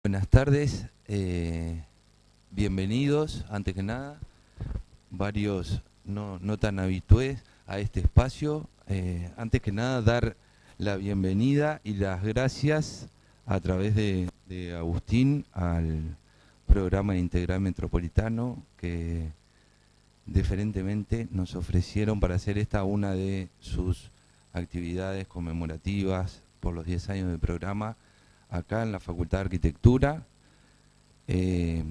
Buenas tardes, bienvenidos, antes que nada, varios no tan habitués a este espacio. Antes que nada, dar la bienvenida y las gracias a través de Agustín al programa Integral Metropolitano que deferentemente nos ofrecieron para hacer esta una de sus actividades conmemorativas por los 10 años del programa acá en la Facultad de Arquitectura. Es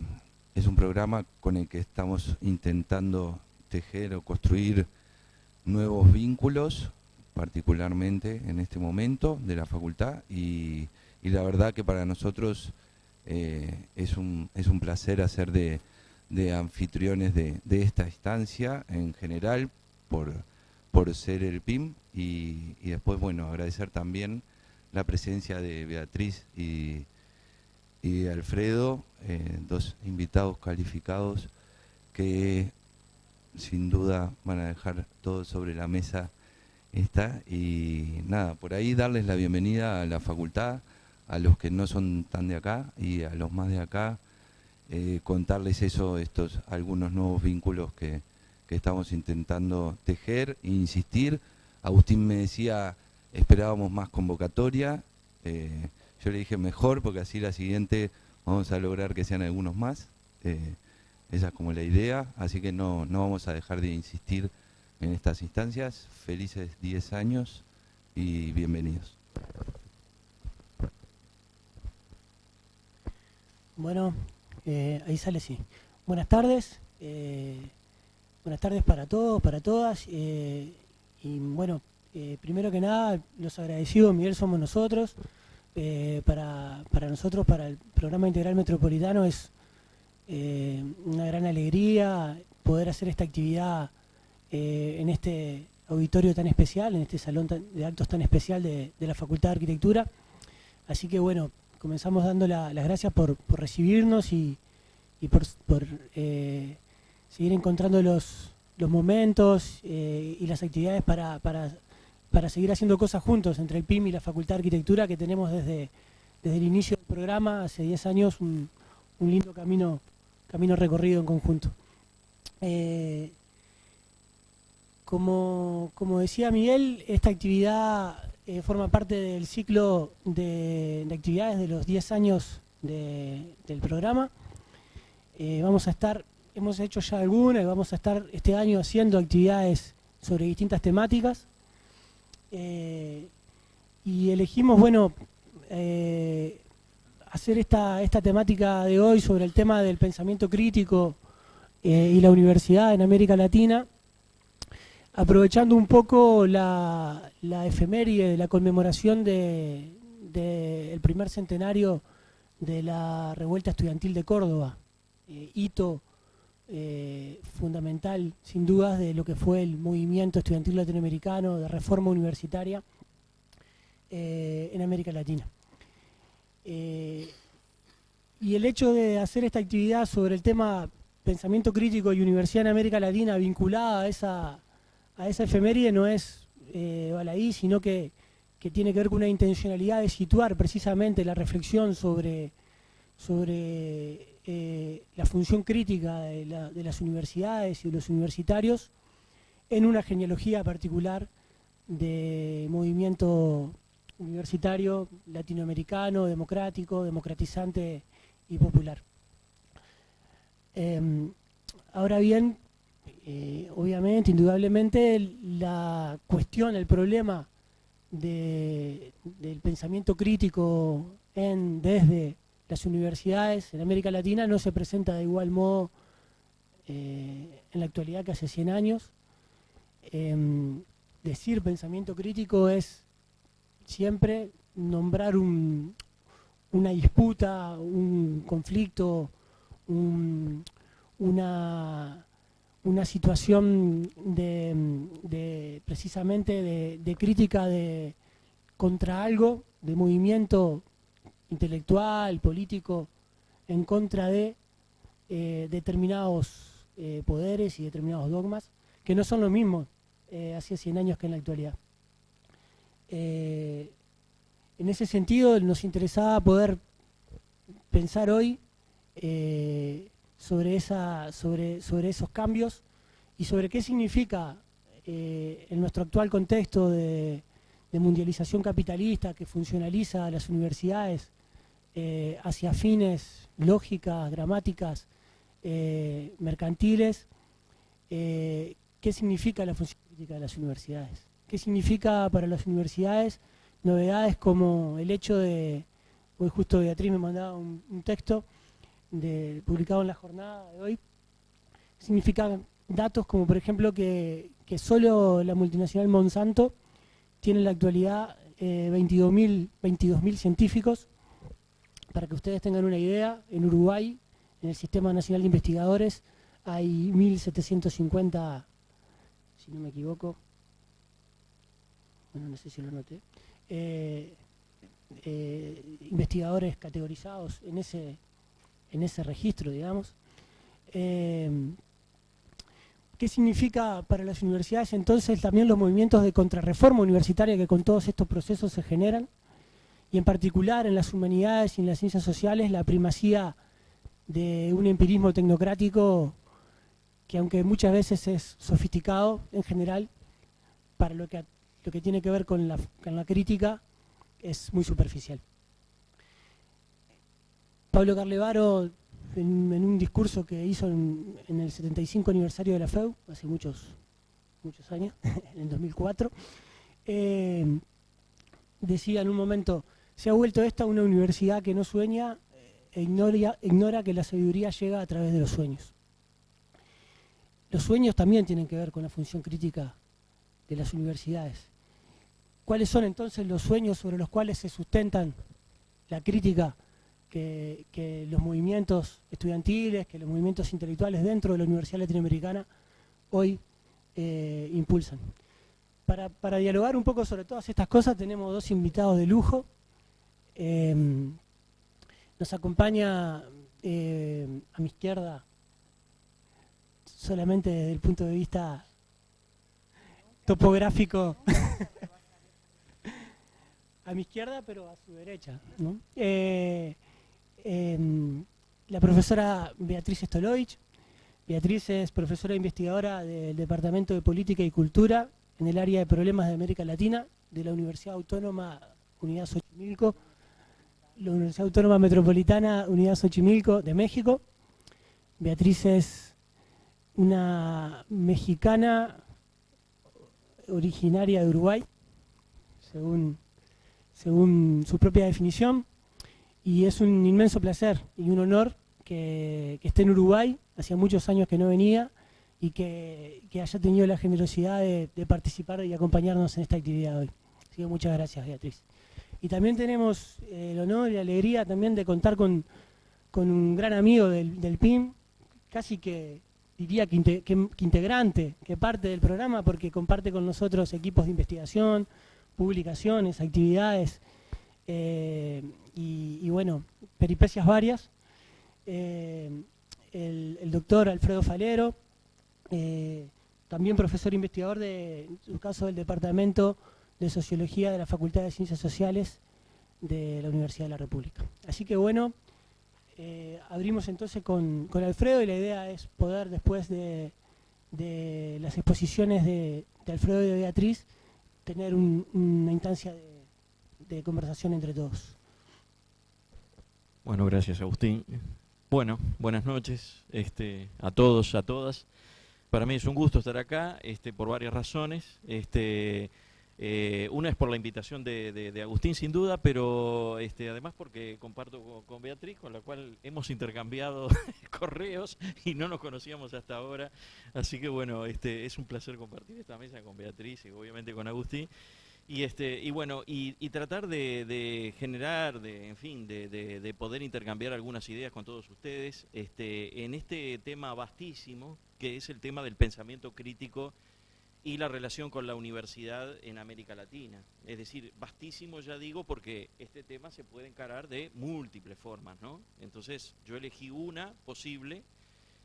un programa con el que estamos intentando tejer o construir nuevos vínculos, particularmente en este momento de la facultad, y la verdad que para nosotros es un placer hacer de anfitriones de esta instancia en general por ser el PIM y después, bueno, agradecer también la presencia de Beatriz y de Alfredo, dos invitados calificados que sin duda van a dejar todo sobre la mesa y nada, por ahí darles la bienvenida a la facultad, a los que no son tan de acá y a los más de acá, contarles estos algunos nuevos vínculos que estamos intentando tejer e insistir. Agustín me decía, esperábamos más convocatoria, yo le dije mejor porque así la siguiente vamos a lograr que sean algunos más, esa es como la idea, así que no vamos a dejar de insistir en estas instancias. Felices 10 años y bienvenidos. Bueno, ahí sale, sí. Buenas tardes para todos, para todas, y bueno, primero que nada, los agradecidos, Miguel, somos nosotros. Para nosotros, para el programa Integral Metropolitano, es una gran alegría poder hacer esta actividad en este auditorio tan especial, en este salón de actos tan especial de la Facultad de Arquitectura. Así que bueno, comenzamos dando las gracias por recibirnos y por seguir encontrando los momentos y las actividades para seguir haciendo cosas juntos entre el PIM y la Facultad de Arquitectura, que tenemos desde el inicio del programa, hace 10 años, un lindo camino recorrido en conjunto. Como decía Miguel, esta actividad forma parte del ciclo de actividades de los 10 años del programa. Hemos hecho ya algunas y vamos a estar este año haciendo actividades sobre distintas temáticas. Y elegimos, bueno, hacer esta temática de hoy sobre el tema del pensamiento crítico y la universidad en América Latina, aprovechando un poco la efeméride de la conmemoración del primer centenario de la revuelta estudiantil de Córdoba, hito fundamental, sin dudas, de lo que fue el movimiento estudiantil latinoamericano de reforma universitaria en América Latina. Y el hecho de hacer esta actividad sobre el tema pensamiento crítico y universidad en América Latina vinculada a esa efeméride no es baladí, sino que tiene que ver con una intencionalidad de situar precisamente la reflexión sobre la función crítica de las universidades y de los universitarios en una genealogía particular de movimiento universitario latinoamericano, democrático, democratizante y popular. Ahora bien, obviamente, indudablemente, la cuestión, el problema del pensamiento crítico desde las universidades en América Latina no se presenta de igual modo en la actualidad que hace 100 años. Decir pensamiento crítico es siempre nombrar una disputa, un conflicto, una situación precisamente de crítica contra algo, de movimiento intelectual, político, en contra de determinados poderes y determinados dogmas, que no son los mismos hace 100 años que en la actualidad. En ese sentido, nos interesaba poder pensar hoy sobre esos cambios y sobre qué significa en nuestro actual contexto de mundialización capitalista que funcionaliza las universidades hacia fines lógicas, gramáticas, mercantiles, qué significa la función crítica de las universidades. ¿Qué significa para las universidades novedades como el hecho de, hoy justo Beatriz me mandaba un texto publicado en la jornada de hoy, significan datos como por ejemplo que solo la multinacional Monsanto tiene en la actualidad 22.000 científicos. Para que ustedes tengan una idea, en Uruguay, en el Sistema Nacional de Investigadores, hay 1.750, si no me equivoco, bueno, no sé si lo noté, investigadores categorizados en ese registro, digamos. ¿Qué significa para las universidades entonces también los movimientos de contrarreforma universitaria que con todos estos procesos se generan? Y en particular en las humanidades y en las ciencias sociales la primacía de un empirismo tecnocrático que aunque muchas veces es sofisticado en general, para lo que tiene que ver con la crítica es muy superficial. Pablo Carlevaro, en un discurso que hizo en el 75 aniversario de la FEU, hace muchos años, en el 2004, decía en un momento: se ha vuelto esta una universidad que no sueña e ignora que la sabiduría llega a través de los sueños. Los sueños también tienen que ver con la función crítica de las universidades. ¿Cuáles son entonces los sueños sobre los cuales se sustentan la crítica que los movimientos estudiantiles, que los movimientos intelectuales dentro de la Universidad Latinoamericana hoy impulsan? Para dialogar un poco sobre todas estas cosas tenemos dos invitados de lujo. Nos acompaña a mi izquierda, solamente desde el punto de vista topográfico, a mi izquierda pero a su derecha, ¿no? La profesora Beatriz Stolovich. Beatriz es profesora e investigadora del Departamento de Política y Cultura en el área de problemas de América Latina de la Universidad Autónoma Unidad Xochimilco, la Universidad Autónoma Metropolitana Unidad Xochimilco de México. Beatriz es una mexicana originaria de Uruguay, según su propia definición, y es un inmenso placer y un honor que esté en Uruguay, hacía muchos años que no venía, y que haya tenido la generosidad de participar y acompañarnos en esta actividad hoy. Así que muchas gracias, Beatriz. Y también tenemos el honor y la alegría también de contar con un gran amigo del PIM, casi que diría que integrante, que parte del programa, porque comparte con nosotros equipos de investigación, publicaciones, actividades y bueno, peripecias varias. El doctor Alfredo Falero, también profesor investigador en su caso del Departamento de Sociología de la Facultad de Ciencias Sociales de la Universidad de la República. Así que bueno, abrimos entonces con Alfredo, y la idea es poder, después de las exposiciones de Alfredo y de Beatriz, tener una instancia de conversación entre todos. Bueno, gracias, Agustín. Bueno, buenas noches a todos, a todas. Para mí es un gusto estar acá por varias razones. Una es por la invitación de Agustín, sin duda, pero además porque comparto con Beatriz, con la cual hemos intercambiado correos y no nos conocíamos hasta ahora. Así que bueno, es un placer compartir esta mesa con Beatriz y obviamente con Agustín. Y bueno, y tratar de generar, de poder intercambiar algunas ideas con todos ustedes en este tema vastísimo, que es el tema del pensamiento crítico y la relación con la universidad en América Latina. Es decir, vastísimo, ya digo, porque este tema se puede encarar de múltiples formas, ¿no? Entonces, yo elegí una posible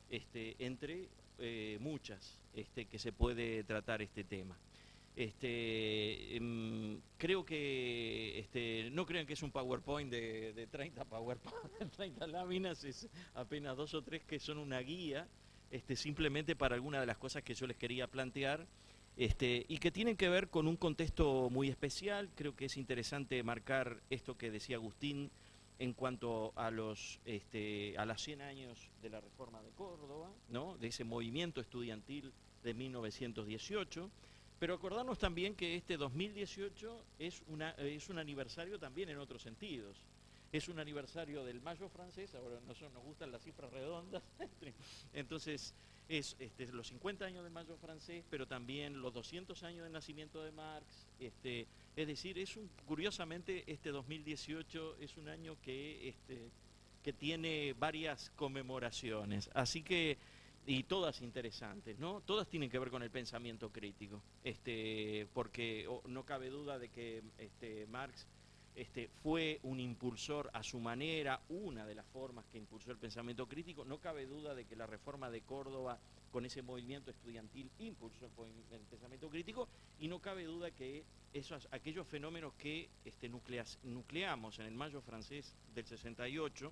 entre muchas que se puede tratar este tema. Creo que no crean que es un PowerPoint de 30 PowerPoint, de 30 láminas, es apenas 2 o 3 que son una guía, simplemente para algunas de las cosas que yo les quería plantear, y que tienen que ver con un contexto muy especial. Creo que es interesante marcar esto que decía Agustín en cuanto a los a las 100 años de la Reforma de Córdoba, ¿no? De ese movimiento estudiantil de 1918. Pero acordarnos también que este 2018 es un aniversario también en otros sentidos. Es un aniversario del Mayo francés, ahora a nosotros nos gustan las cifras redondas, entonces es los 50 años del Mayo francés, pero también los 200 años del nacimiento de Marx. Es decir, curiosamente este 2018 es un año que tiene varias conmemoraciones, así que y todas interesantes, ¿no? Todas tienen que ver con el pensamiento crítico, porque no cabe duda de que Marx fue un impulsor a su manera, una de las formas que impulsó el pensamiento crítico. No cabe duda de que la Reforma de Córdoba, con ese movimiento estudiantil, impulsó el pensamiento crítico, y no cabe duda que aquellos fenómenos que nucleamos en el Mayo francés del 68,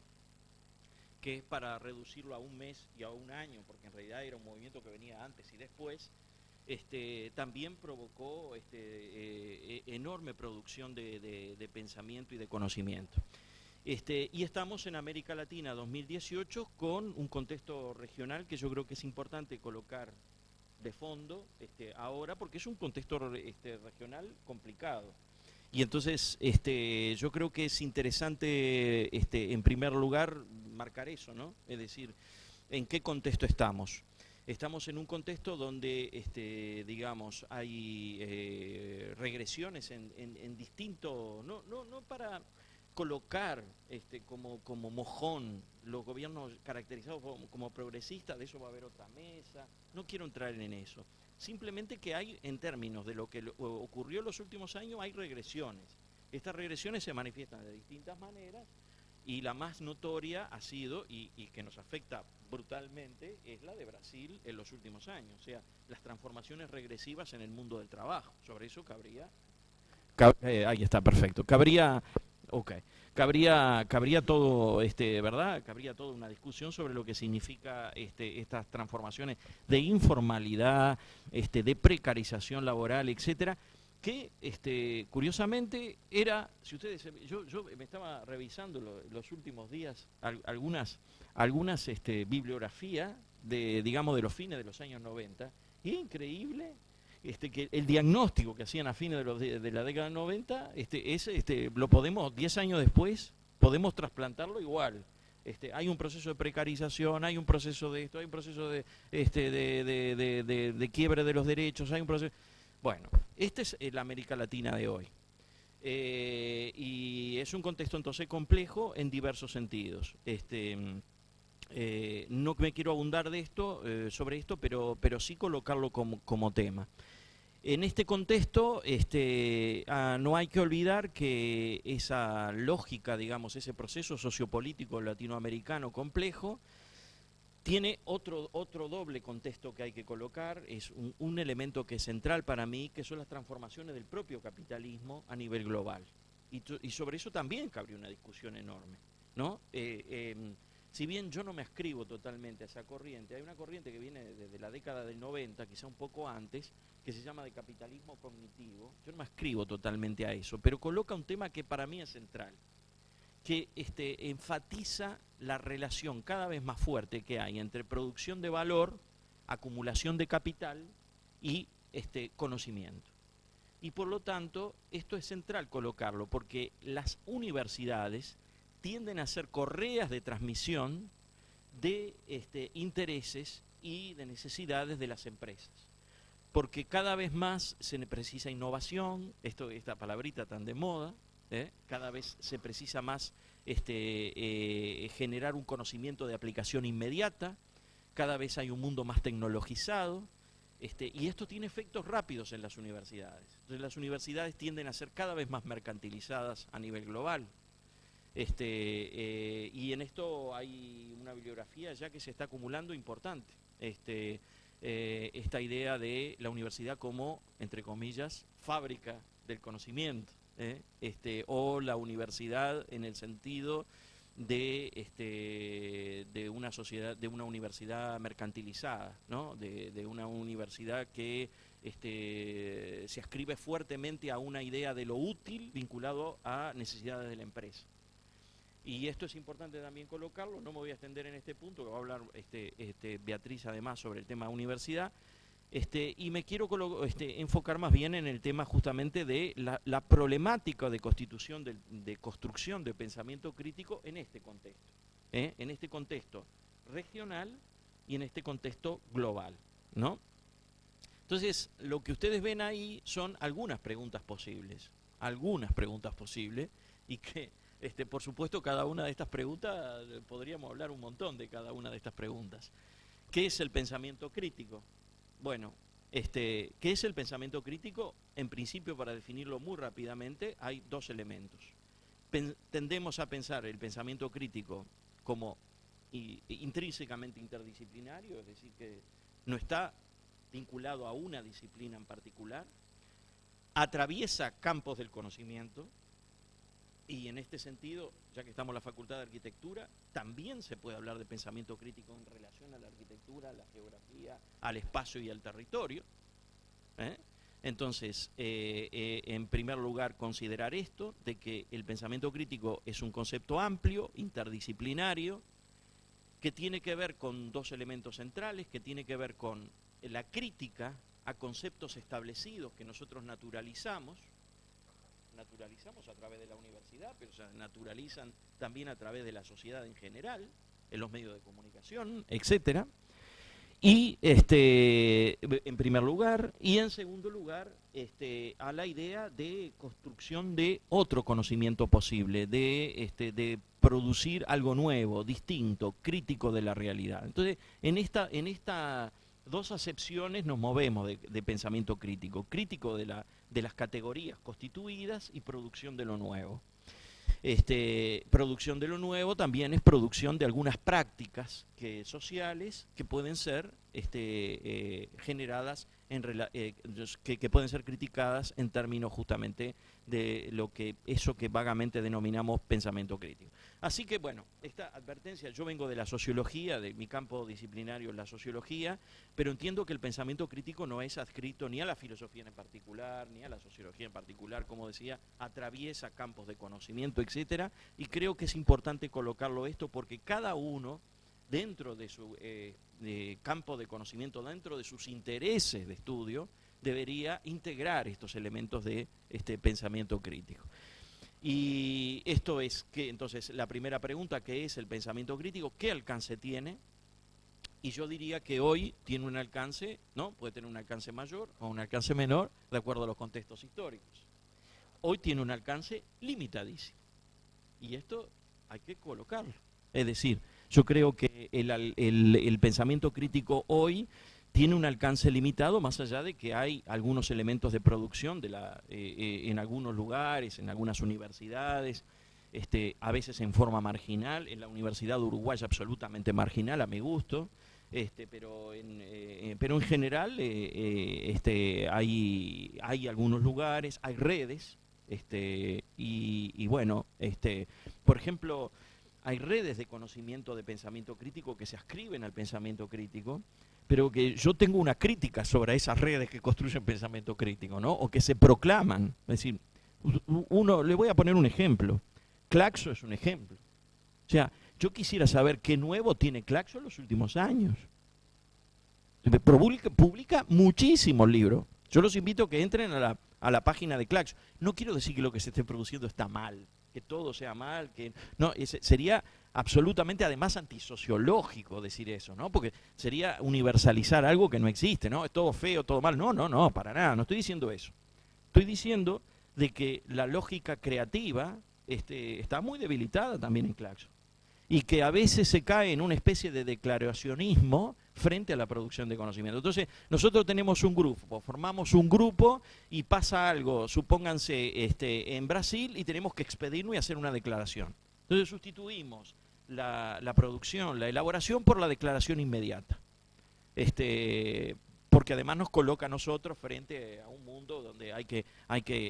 que es para reducirlo a un mes y a un año, porque en realidad era un movimiento que venía antes y después, también provocó enorme producción de pensamiento y de conocimiento. Y estamos en América Latina 2018 con un contexto regional que yo creo que es importante colocar de fondo ahora, porque es un contexto regional complicado. Y entonces yo creo que es interesante en primer lugar marcar eso, ¿no? Es decir, ¿en qué contexto estamos? Estamos en un contexto donde digamos hay regresiones en distinto, no para colocar como mojón los gobiernos caracterizados como progresistas, de eso va a haber otra mesa, no quiero entrar en eso. Simplemente que hay, en términos de lo que ocurrió en los últimos años, hay regresiones. Estas regresiones se manifiestan de distintas maneras, y la más notoria ha sido, y que nos afecta brutalmente, es la de Brasil en los últimos años. O sea, las transformaciones regresivas en el mundo del trabajo. Sobre eso ahí está, perfecto. Cabría todo, ¿verdad? Cabría toda una discusión sobre lo que significa estas transformaciones de informalidad, de precarización laboral, etcétera, que curiosamente era, si ustedes, yo me estaba revisando los últimos días algunas bibliografías digamos, de los fines de los años 90, y es increíble que el diagnóstico que hacían a fines de la década del 90, lo podemos, 10 años después, podemos trasplantarlo igual. Hay un proceso de precarización, hay un proceso de esto, hay un proceso de quiebre de los derechos, hay un proceso... Bueno, esta es la América Latina de hoy. Y es un contexto entonces complejo en diversos sentidos. No me quiero abundar sobre esto, pero sí colocarlo como tema. En este contexto no hay que olvidar que esa lógica, digamos, ese proceso sociopolítico latinoamericano complejo tiene otro doble contexto que hay que colocar. Es un elemento que es central para mí, que son las transformaciones del propio capitalismo a nivel global. Y sobre eso también cabría una discusión enorme, ¿no? Si bien yo no me ascribo totalmente a esa corriente, hay una corriente que viene desde la década del 90, quizá un poco antes, que se llama de capitalismo cognitivo. Yo no me ascribo totalmente a eso, pero coloca un tema que para mí es central, que enfatiza la relación cada vez más fuerte que hay entre producción de valor, acumulación de capital y conocimiento. Y por lo tanto, esto es central colocarlo, porque las universidades tienden a ser correas de transmisión de intereses y de necesidades de las empresas. Porque cada vez más se precisa innovación, esta palabrita tan de moda, cada vez se precisa más generar un conocimiento de aplicación inmediata, cada vez hay un mundo más tecnologizado, y esto tiene efectos rápidos en las universidades. Entonces las universidades tienden a ser cada vez más mercantilizadas a nivel global. Y en esto hay una bibliografía ya que se está acumulando importante. esta idea de la universidad como, entre comillas, fábrica del conocimiento, o la universidad en el sentido de una sociedad, de una universidad mercantilizada, ¿no? De una universidad que se ascribe fuertemente a una idea de lo útil vinculado a necesidades de la empresa. Y esto es importante también colocarlo, no me voy a extender en este punto, que va a hablar Beatriz además sobre el tema universidad, y me quiero enfocar más bien en el tema justamente de la problemática de constitución, de construcción de pensamiento crítico en este contexto, en este contexto regional y en este contexto global, ¿no? Entonces, lo que ustedes ven ahí son algunas preguntas posibles, y que, por supuesto, cada una de estas preguntas, podríamos hablar un montón de cada una de estas preguntas. ¿Qué es el pensamiento crítico? Bueno, ¿qué es el pensamiento crítico? En principio, para definirlo muy rápidamente, hay dos elementos. Tendemos a pensar el pensamiento crítico como intrínsecamente interdisciplinario, es decir, que no está vinculado a una disciplina en particular, atraviesa campos del conocimiento, y en este sentido, ya que estamos en la Facultad de Arquitectura, también se puede hablar de pensamiento crítico en relación a la arquitectura, a la geografía, al espacio y al territorio. Entonces, en primer lugar, considerar esto, de que el pensamiento crítico es un concepto amplio, interdisciplinario, que tiene que ver con dos elementos centrales, que tiene que ver con la crítica a conceptos establecidos que nosotros naturalizamos a través de la universidad, pero se naturalizan también a través de la sociedad en general, en los medios de comunicación, etcétera. Y en primer lugar, y en segundo lugar, a la idea de construcción de otro conocimiento posible, de producir algo nuevo, distinto, crítico de la realidad. Entonces, en esta dos acepciones nos movemos de pensamiento crítico de las categorías constituidas y producción de lo nuevo. Producción de lo nuevo también es producción de algunas prácticas sociales que pueden ser generadas, que pueden ser criticadas en términos justamente de eso que vagamente denominamos pensamiento crítico. Así que bueno, esta advertencia, yo vengo de la sociología, de mi campo disciplinario es la sociología, pero entiendo que el pensamiento crítico no es adscrito ni a la filosofía en particular, ni a la sociología en particular, como decía, atraviesa campos de conocimiento, etcétera, y creo que es importante colocarlo esto porque cada uno, dentro de su campo de conocimiento, dentro de sus intereses de estudio, debería integrar estos elementos de pensamiento crítico. Y esto es que, entonces, la primera pregunta, ¿qué es el pensamiento crítico? ¿Qué alcance tiene? Y yo diría que hoy tiene un alcance, ¿no? Puede tener un alcance mayor o un alcance menor, de acuerdo a los contextos históricos. Hoy tiene un alcance limitadísimo. Y esto hay que colocarlo. Es decir, yo creo que el pensamiento crítico hoy tiene un alcance limitado, más allá de que hay algunos elementos de producción en algunos lugares, en algunas universidades, a veces en forma marginal, en la Universidad Uruguaya absolutamente marginal a mi gusto, pero en general hay algunos lugares, hay redes, y bueno, por ejemplo, hay redes de conocimiento de pensamiento crítico que se ascriben al pensamiento crítico, pero que yo tengo una crítica sobre esas redes que construyen pensamiento crítico, ¿no? O que se proclaman. Es decir, le voy a poner un ejemplo. Claxo es un ejemplo. O sea, yo quisiera saber qué nuevo tiene Claxo en los últimos años. Publica muchísimos libros. Yo los invito a que entren a la página de Claxo. No quiero decir que lo que se esté produciendo está mal, que todo sea mal, que no, sería absolutamente además antisociológico decir eso, ¿no? Porque sería universalizar algo que no existe, ¿no? Es todo feo, todo mal. No, para nada, no estoy diciendo eso. Estoy diciendo de que la lógica creativa está muy debilitada también en Claxo. Y que a veces se cae en una especie de declaracionismo frente a la producción de conocimiento. Entonces, nosotros tenemos un grupo, formamos un grupo y pasa algo, supónganse en Brasil, y tenemos que expedirnos y hacer una declaración. Entonces sustituimos la producción, la elaboración por la declaración inmediata. porque además nos coloca a nosotros frente a un mundo donde hay que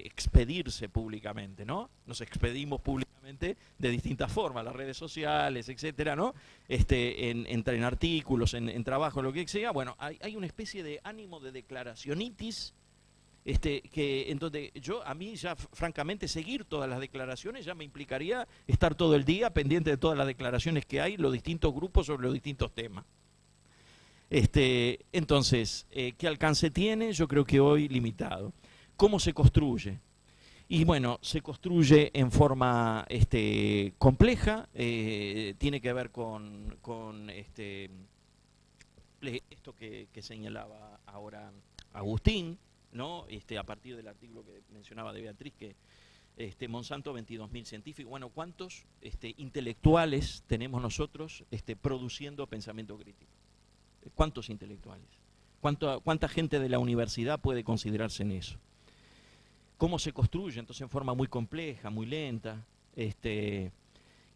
expedirse públicamente, ¿no? Nos expedimos públicamente de distintas formas, las redes sociales, etcétera, ¿no? En artículos, en trabajo, lo que sea. Bueno, hay una especie de ánimo de declaracionitis, que entonces a mí ya francamente seguir todas las declaraciones ya me implicaría estar todo el día pendiente de todas las declaraciones que hay, los distintos grupos sobre los distintos temas. Entonces, ¿qué alcance tiene? Yo creo que hoy limitado. ¿Cómo se construye? Y bueno, se construye en forma compleja, tiene que ver con esto que señalaba ahora Agustín, ¿no? A partir del artículo que mencionaba de Beatriz, que Monsanto 22.000 científicos. Bueno, ¿cuántos intelectuales tenemos nosotros produciendo pensamiento crítico? ¿Cuántos intelectuales? ¿Cuánta gente de la universidad puede considerarse en eso? ¿Cómo se construye? Entonces en forma muy compleja, muy lenta. ¿Qué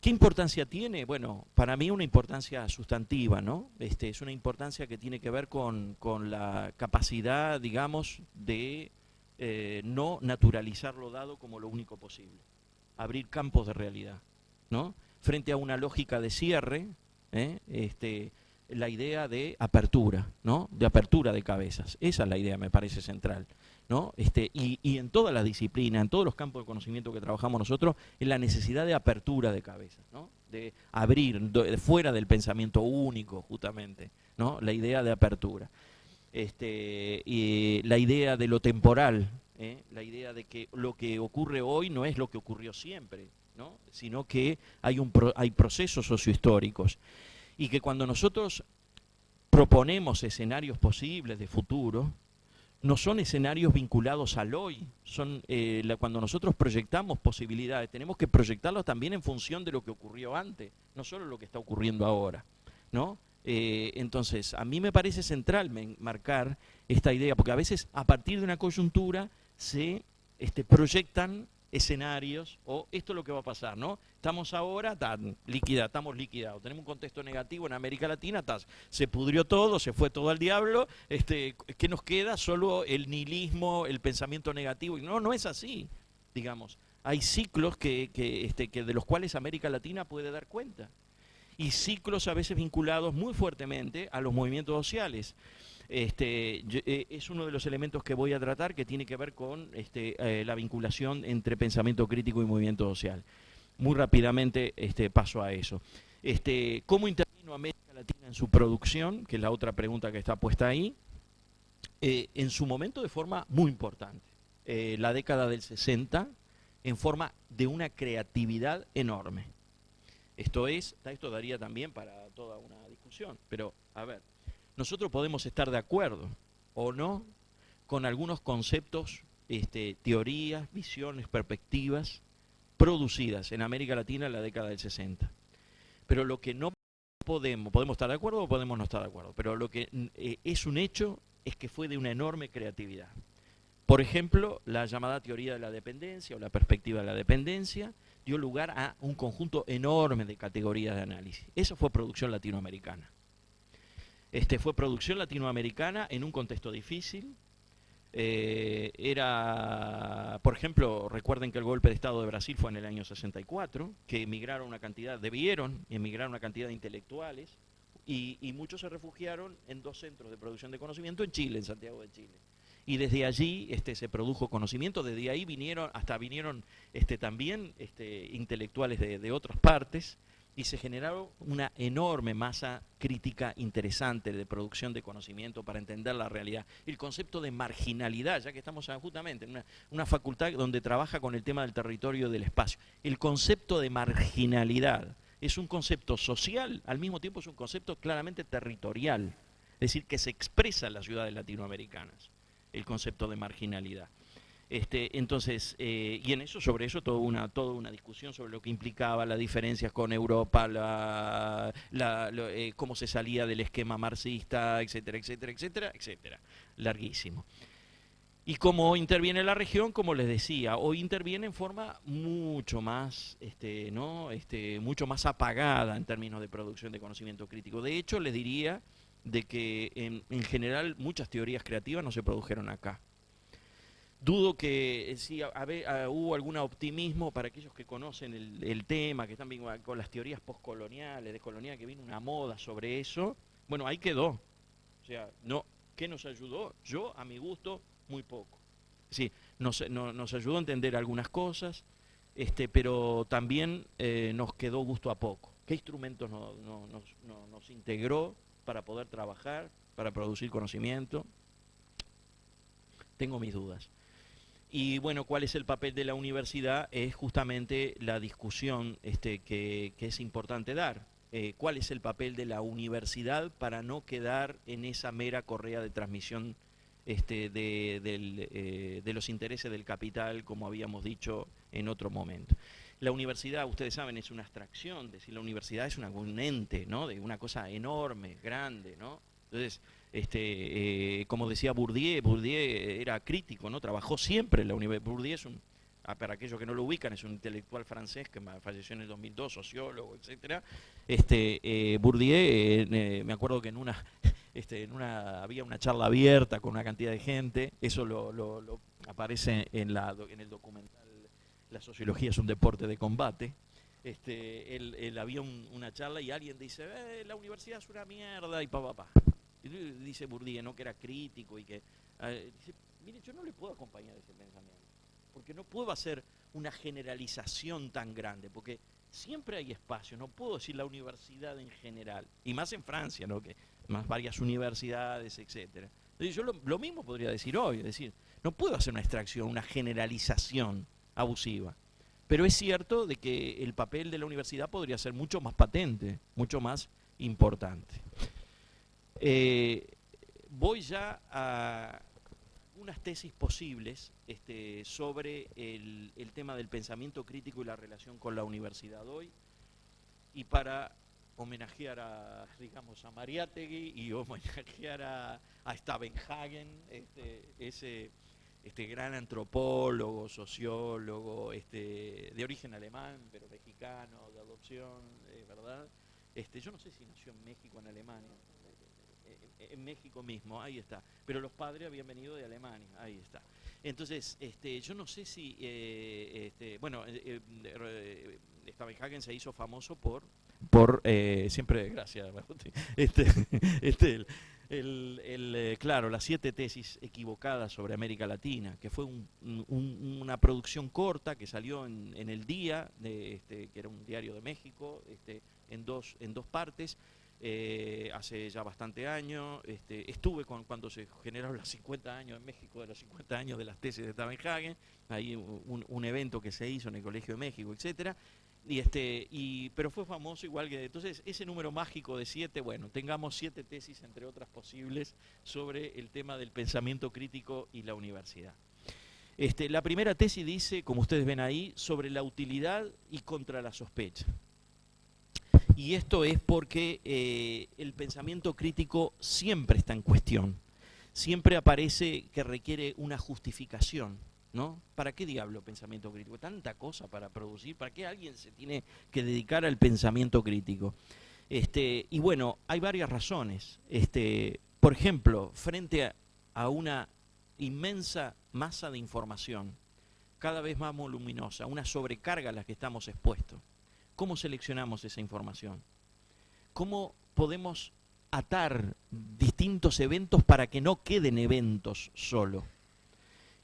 importancia tiene? Bueno, para mí una importancia sustantiva, ¿no? Es una importancia que tiene que ver con la capacidad, digamos, de no naturalizar lo dado como lo único posible. Abrir campos de realidad, ¿no? Frente a una lógica de cierre, la idea de apertura, ¿no? De apertura de cabezas. Esa es la idea, me parece central, ¿no? Y en todas las disciplinas, en todos los campos de conocimiento que trabajamos nosotros, es la necesidad de apertura de cabezas, ¿no? De abrir, fuera del pensamiento único, justamente, ¿no? La idea de apertura. Y la idea de lo temporal, la idea de que lo que ocurre hoy no es lo que ocurrió siempre, ¿no? Sino que hay procesos sociohistóricos. Y que cuando nosotros proponemos escenarios posibles de futuro, no son escenarios vinculados al hoy, son cuando nosotros proyectamos posibilidades, tenemos que proyectarlos también en función de lo que ocurrió antes, no solo lo que está ocurriendo ahora, ¿no? Entonces, a mí me parece central marcar esta idea, porque a veces a partir de una coyuntura se proyectan escenarios, o esto es lo que va a pasar, ¿no? Estamos ahora, estamos liquidados, tenemos un contexto negativo en América Latina, se pudrió todo, se fue todo al diablo, ¿qué nos queda? Solo el nihilismo, el pensamiento negativo. No, no es así, digamos. Hay ciclos que de los cuales América Latina puede dar cuenta, y ciclos a veces vinculados muy fuertemente a los movimientos sociales. Es uno de los elementos que voy a tratar, que tiene que ver con la vinculación entre pensamiento crítico y movimiento social. Muy rápidamente paso a eso. ¿Cómo intervino América Latina en su producción? Que es la otra pregunta que está puesta ahí. En su momento de forma muy importante. La década del 60, en forma de una creatividad enorme. Esto daría también para toda una discusión, pero a ver, nosotros podemos estar de acuerdo o no con algunos conceptos, teorías, visiones, perspectivas producidas en América Latina en la década del 60. Pero lo que no podemos estar de acuerdo o podemos no estar de acuerdo, pero lo que es un hecho es que fue de una enorme creatividad. Por ejemplo, la llamada teoría de la dependencia o la perspectiva de la dependencia dio lugar a un conjunto enorme de categorías de análisis. Eso fue producción latinoamericana. Fue producción latinoamericana en un contexto difícil. Por ejemplo, recuerden que el golpe de Estado de Brasil fue en el año 64, que debieron emigrar una cantidad de intelectuales, y muchos se refugiaron en 2 centros de producción de conocimiento en Chile, en Santiago de Chile. Y desde allí se produjo conocimiento, desde ahí vinieron también intelectuales de otras partes, y se generaron una enorme masa crítica interesante de producción de conocimiento para entender la realidad. El concepto de marginalidad, ya que estamos justamente en una facultad donde trabaja con el tema del territorio y del espacio. El concepto de marginalidad es un concepto social, al mismo tiempo es un concepto claramente territorial, es decir, que se expresa en las ciudades latinoamericanas, el concepto de marginalidad. Entonces, y en eso, sobre eso, toda una discusión sobre lo que implicaba las diferencias con Europa, cómo se salía del esquema marxista, etcétera, etcétera, etcétera, etcétera. Larguísimo. Y cómo interviene la región, como les decía, hoy interviene en forma mucho más, mucho más apagada en términos de producción de conocimiento crítico. De hecho, les diría de que en general muchas teorías creativas no se produjeron acá. Dudo que si hubo algún optimismo para aquellos que conocen el tema, que están bien con las teorías postcoloniales, de colonial, que vino una moda sobre eso. Bueno, ahí quedó. O sea, no, ¿qué nos ayudó? Yo, a mi gusto, muy poco. Sí, nos ayudó a entender algunas cosas, pero también nos quedó gusto a poco. ¿Qué instrumentos nos integró para poder trabajar, para producir conocimiento? Tengo mis dudas. Y bueno, ¿cuál es el papel de la universidad? Es justamente la discusión que es importante dar. ¿Cuál es el papel de la universidad para no quedar en esa mera correa de transmisión de los intereses del capital, como habíamos dicho en otro momento? La universidad, ustedes saben, es una abstracción, es decir, la universidad es un ente, ¿no? De una cosa enorme, grande, ¿no? Entonces, como decía Bourdieu era crítico, ¿no? Trabajó siempre en la universidad. Bourdieu es para aquellos que no lo ubican, es un intelectual francés que falleció en el 2002, sociólogo, etcétera. Bourdieu, me acuerdo que había una charla abierta con una cantidad de gente, eso lo aparece en el documental La sociología es un deporte de combate. Él había una charla y alguien dice, la universidad es una mierda y pa. Y dice Bourdieu, ¿no? Que era crítico y que... dice, mire, yo no le puedo acompañar ese pensamiento, porque no puedo hacer una generalización tan grande, porque siempre hay espacio, no puedo decir la universidad en general, y más en Francia, ¿no? Que más varias universidades, etcétera. Entonces yo lo mismo podría decir hoy, es decir, no puedo hacer una extracción, una generalización abusiva. Pero es cierto de que el papel de la universidad podría ser mucho más patente, mucho más importante. Voy ya a unas tesis posibles sobre el tema del pensamiento crítico y la relación con la universidad hoy, y para homenajear a Mariátegui y homenajear a Stavenhagen, ese gran antropólogo, sociólogo, de origen alemán, pero mexicano, de adopción, ¿verdad? Yo no sé si nació en México o en Alemania. En México mismo, ahí está. Pero los padres habían venido de Alemania, ahí está. Entonces, yo no sé si, Stavenhagen se hizo famoso por siempre, gracias, claro, las 7 tesis equivocadas sobre América Latina, que fue una producción corta que salió en El Día, que era un diario de México, en dos partes. Hace ya bastante años, estuve cuando se generaron los 50 años en México, de los 50 años de las tesis de Stavenhagen, ahí un evento que se hizo en el Colegio de México, etcétera, pero fue famoso igual que, entonces ese número mágico de 7, bueno, tengamos 7 tesis entre otras posibles sobre el tema del pensamiento crítico y la universidad. La primera tesis dice, como ustedes ven ahí, sobre la utilidad y contra la sospecha. Y esto es porque el pensamiento crítico siempre está en cuestión, siempre aparece que requiere una justificación, ¿no? ¿Para qué diablo pensamiento crítico? Tanta cosa para producir, ¿para qué alguien se tiene que dedicar al pensamiento crítico? Y bueno, hay varias razones. Por ejemplo, frente a una inmensa masa de información, cada vez más voluminosa, una sobrecarga a la que estamos expuestos, ¿cómo seleccionamos esa información? ¿Cómo podemos atar distintos eventos para que no queden eventos solo?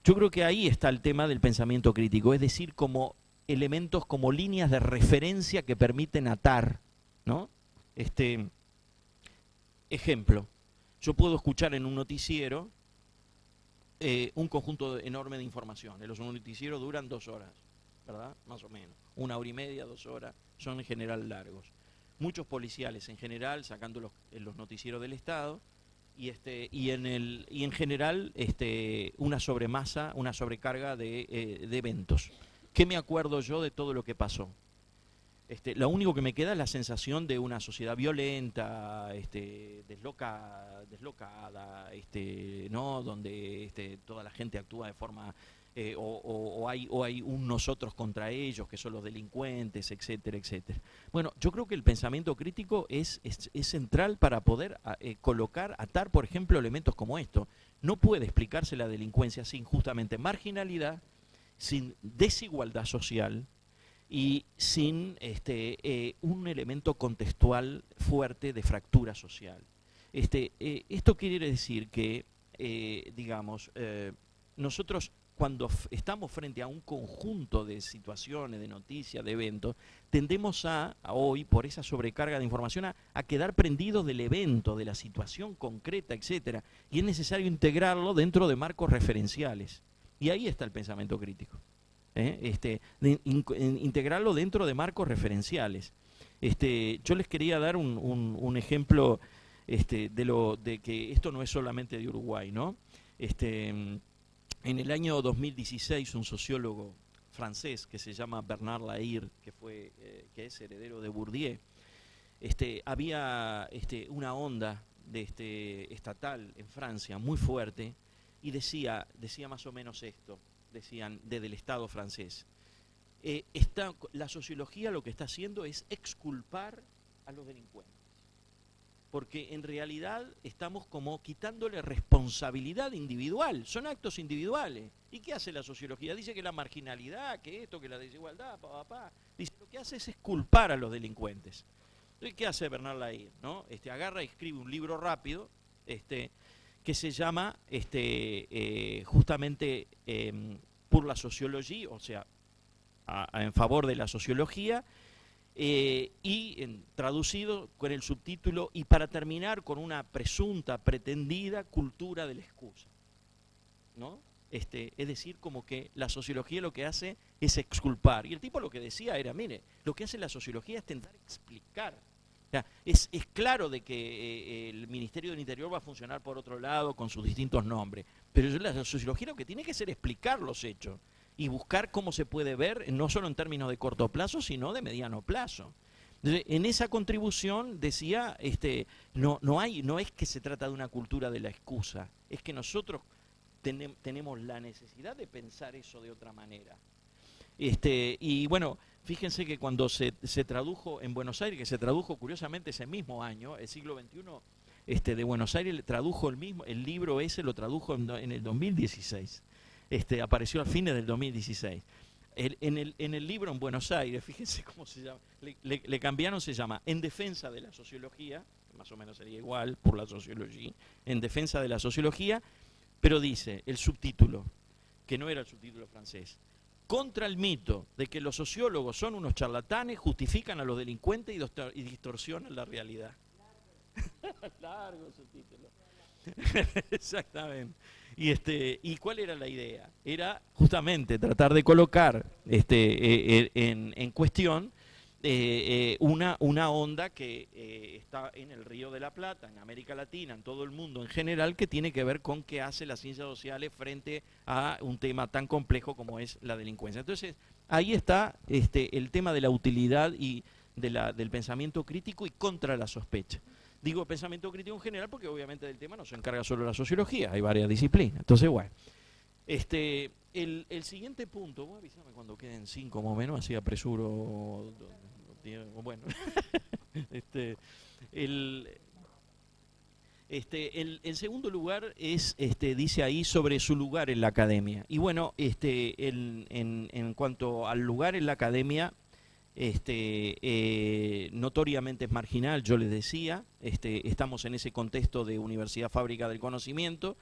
Yo creo que ahí está el tema del pensamiento crítico, es decir, como elementos, como líneas de referencia que permiten atar, ¿no? Ejemplo, yo puedo escuchar en un noticiero un conjunto enorme de información. Los noticieros duran 2 horas, ¿verdad? Más o menos. 1 hora y media, 2 horas, son en general largos. Muchos policiales en general, sacando los noticieros del Estado, y en general una sobremasa, una sobrecarga de eventos. ¿Qué me acuerdo yo de todo lo que pasó? Lo único que me queda es la sensación de una sociedad violenta, deslocada, ¿no? Donde toda la gente actúa de forma o hay un nosotros contra ellos, que son los delincuentes, etcétera, etcétera. Bueno, yo creo que el pensamiento crítico es central para poder atar, por ejemplo, elementos como esto. No puede explicarse la delincuencia sin justamente marginalidad, sin desigualdad social y sin un elemento contextual fuerte de fractura social. Esto quiere decir que, nosotros cuando estamos frente a un conjunto de situaciones, de noticias, de eventos, tendemos a hoy, por esa sobrecarga de información, a quedar prendidos del evento, de la situación concreta, etcétera. Y es necesario integrarlo dentro de marcos referenciales. Y ahí está el pensamiento crítico. Integrarlo dentro de marcos referenciales. Yo les quería dar un ejemplo de que esto no es solamente de Uruguay, ¿no? En el año 2016, un sociólogo francés que se llama Bernard Lahire, que es heredero de Bourdieu, había una onda estatal en Francia muy fuerte y decía más o menos esto, decían desde el Estado francés. La sociología lo que está haciendo es exculpar a los delincuentes, porque en realidad estamos como quitándole responsabilidad individual, son actos individuales. ¿Y qué hace la sociología? Dice que la marginalidad, que esto, que la desigualdad, dice, lo que hace es exculpar a los delincuentes. Entonces, ¿qué hace Bernard Lahire? ¿No? Agarra y escribe un libro rápido, que se llama justamente Pour la sociologie, o sea, en favor de la sociología, traducido con el subtítulo "Y para terminar con una presunta, pretendida cultura de la excusa", ¿no? Es decir, como que la sociología lo que hace es exculpar. Y el tipo lo que decía era, mire, lo que hace la sociología es intentar explicar. O sea, es claro de que el Ministerio del Interior va a funcionar por otro lado con sus distintos nombres, pero la sociología lo que tiene que hacer es explicar los hechos y buscar cómo se puede ver, no solo en términos de corto plazo, sino de mediano plazo. Entonces, en esa contribución decía, no es que se trata de una cultura de la excusa, es que nosotros tenemos la necesidad de pensar eso de otra manera. Y bueno, fíjense que cuando se tradujo en Buenos Aires, que se tradujo curiosamente ese mismo año, el siglo XXI, de Buenos Aires, tradujo el libro ese, lo tradujo en el 2016. Apareció a fines del 2016. En el libro en Buenos Aires, fíjense cómo se llama, le cambiaron, se llama En defensa de la sociología, más o menos sería igual, por la sociología, En defensa de la sociología, pero dice el subtítulo, que no era el subtítulo francés: contra el mito de que los sociólogos son unos charlatanes, justifican a los delincuentes y distorsionan la realidad. Largo subtítulo. Exactamente. ¿Y cuál era la idea? Era justamente tratar de colocar en cuestión una onda que está en el Río de la Plata, en América Latina, en todo el mundo en general, que tiene que ver con qué hace las ciencias sociales frente a un tema tan complejo como es la delincuencia. Entonces, ahí está el tema de la utilidad y del pensamiento crítico y contra la sospecha. Digo pensamiento crítico en general porque obviamente del tema no se encarga solo la sociología, hay varias disciplinas. Entonces, bueno, el siguiente punto, vos avísame cuando queden 5 más o menos, así apresuro. Bueno, el segundo lugar es, dice ahí, sobre su lugar en la academia. Y bueno, en cuanto al lugar en la academia, notoriamente es marginal, yo les decía, estamos en ese contexto de universidad fábrica del conocimiento,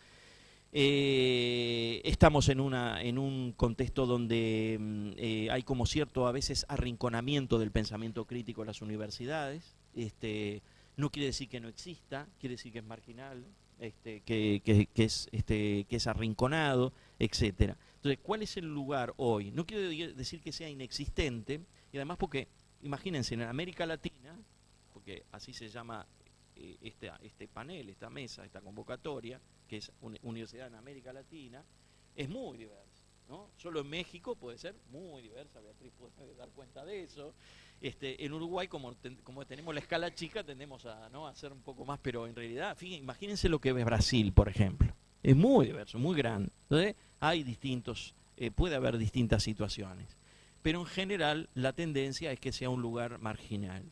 estamos en un contexto donde hay como cierto a veces arrinconamiento del pensamiento crítico en las universidades. No quiere decir que no exista, quiere decir que es marginal, que es arrinconado, etcétera. Entonces, ¿cuál es el lugar hoy? No quiero decir que sea inexistente, y además porque, imagínense, en América Latina, porque así se llama este panel, esta mesa, esta convocatoria, que es Universidad en América Latina, es muy diversa, ¿no? Solo en México puede ser muy diversa, Beatriz puede dar cuenta de eso. En Uruguay, como tenemos la escala chica, tendemos a hacer un poco más, pero en realidad, fíjense, imagínense lo que es Brasil, por ejemplo. Es muy diverso, muy grande. Entonces, hay distintos puede haber distintas situaciones. Pero en general la tendencia es que sea un lugar marginal.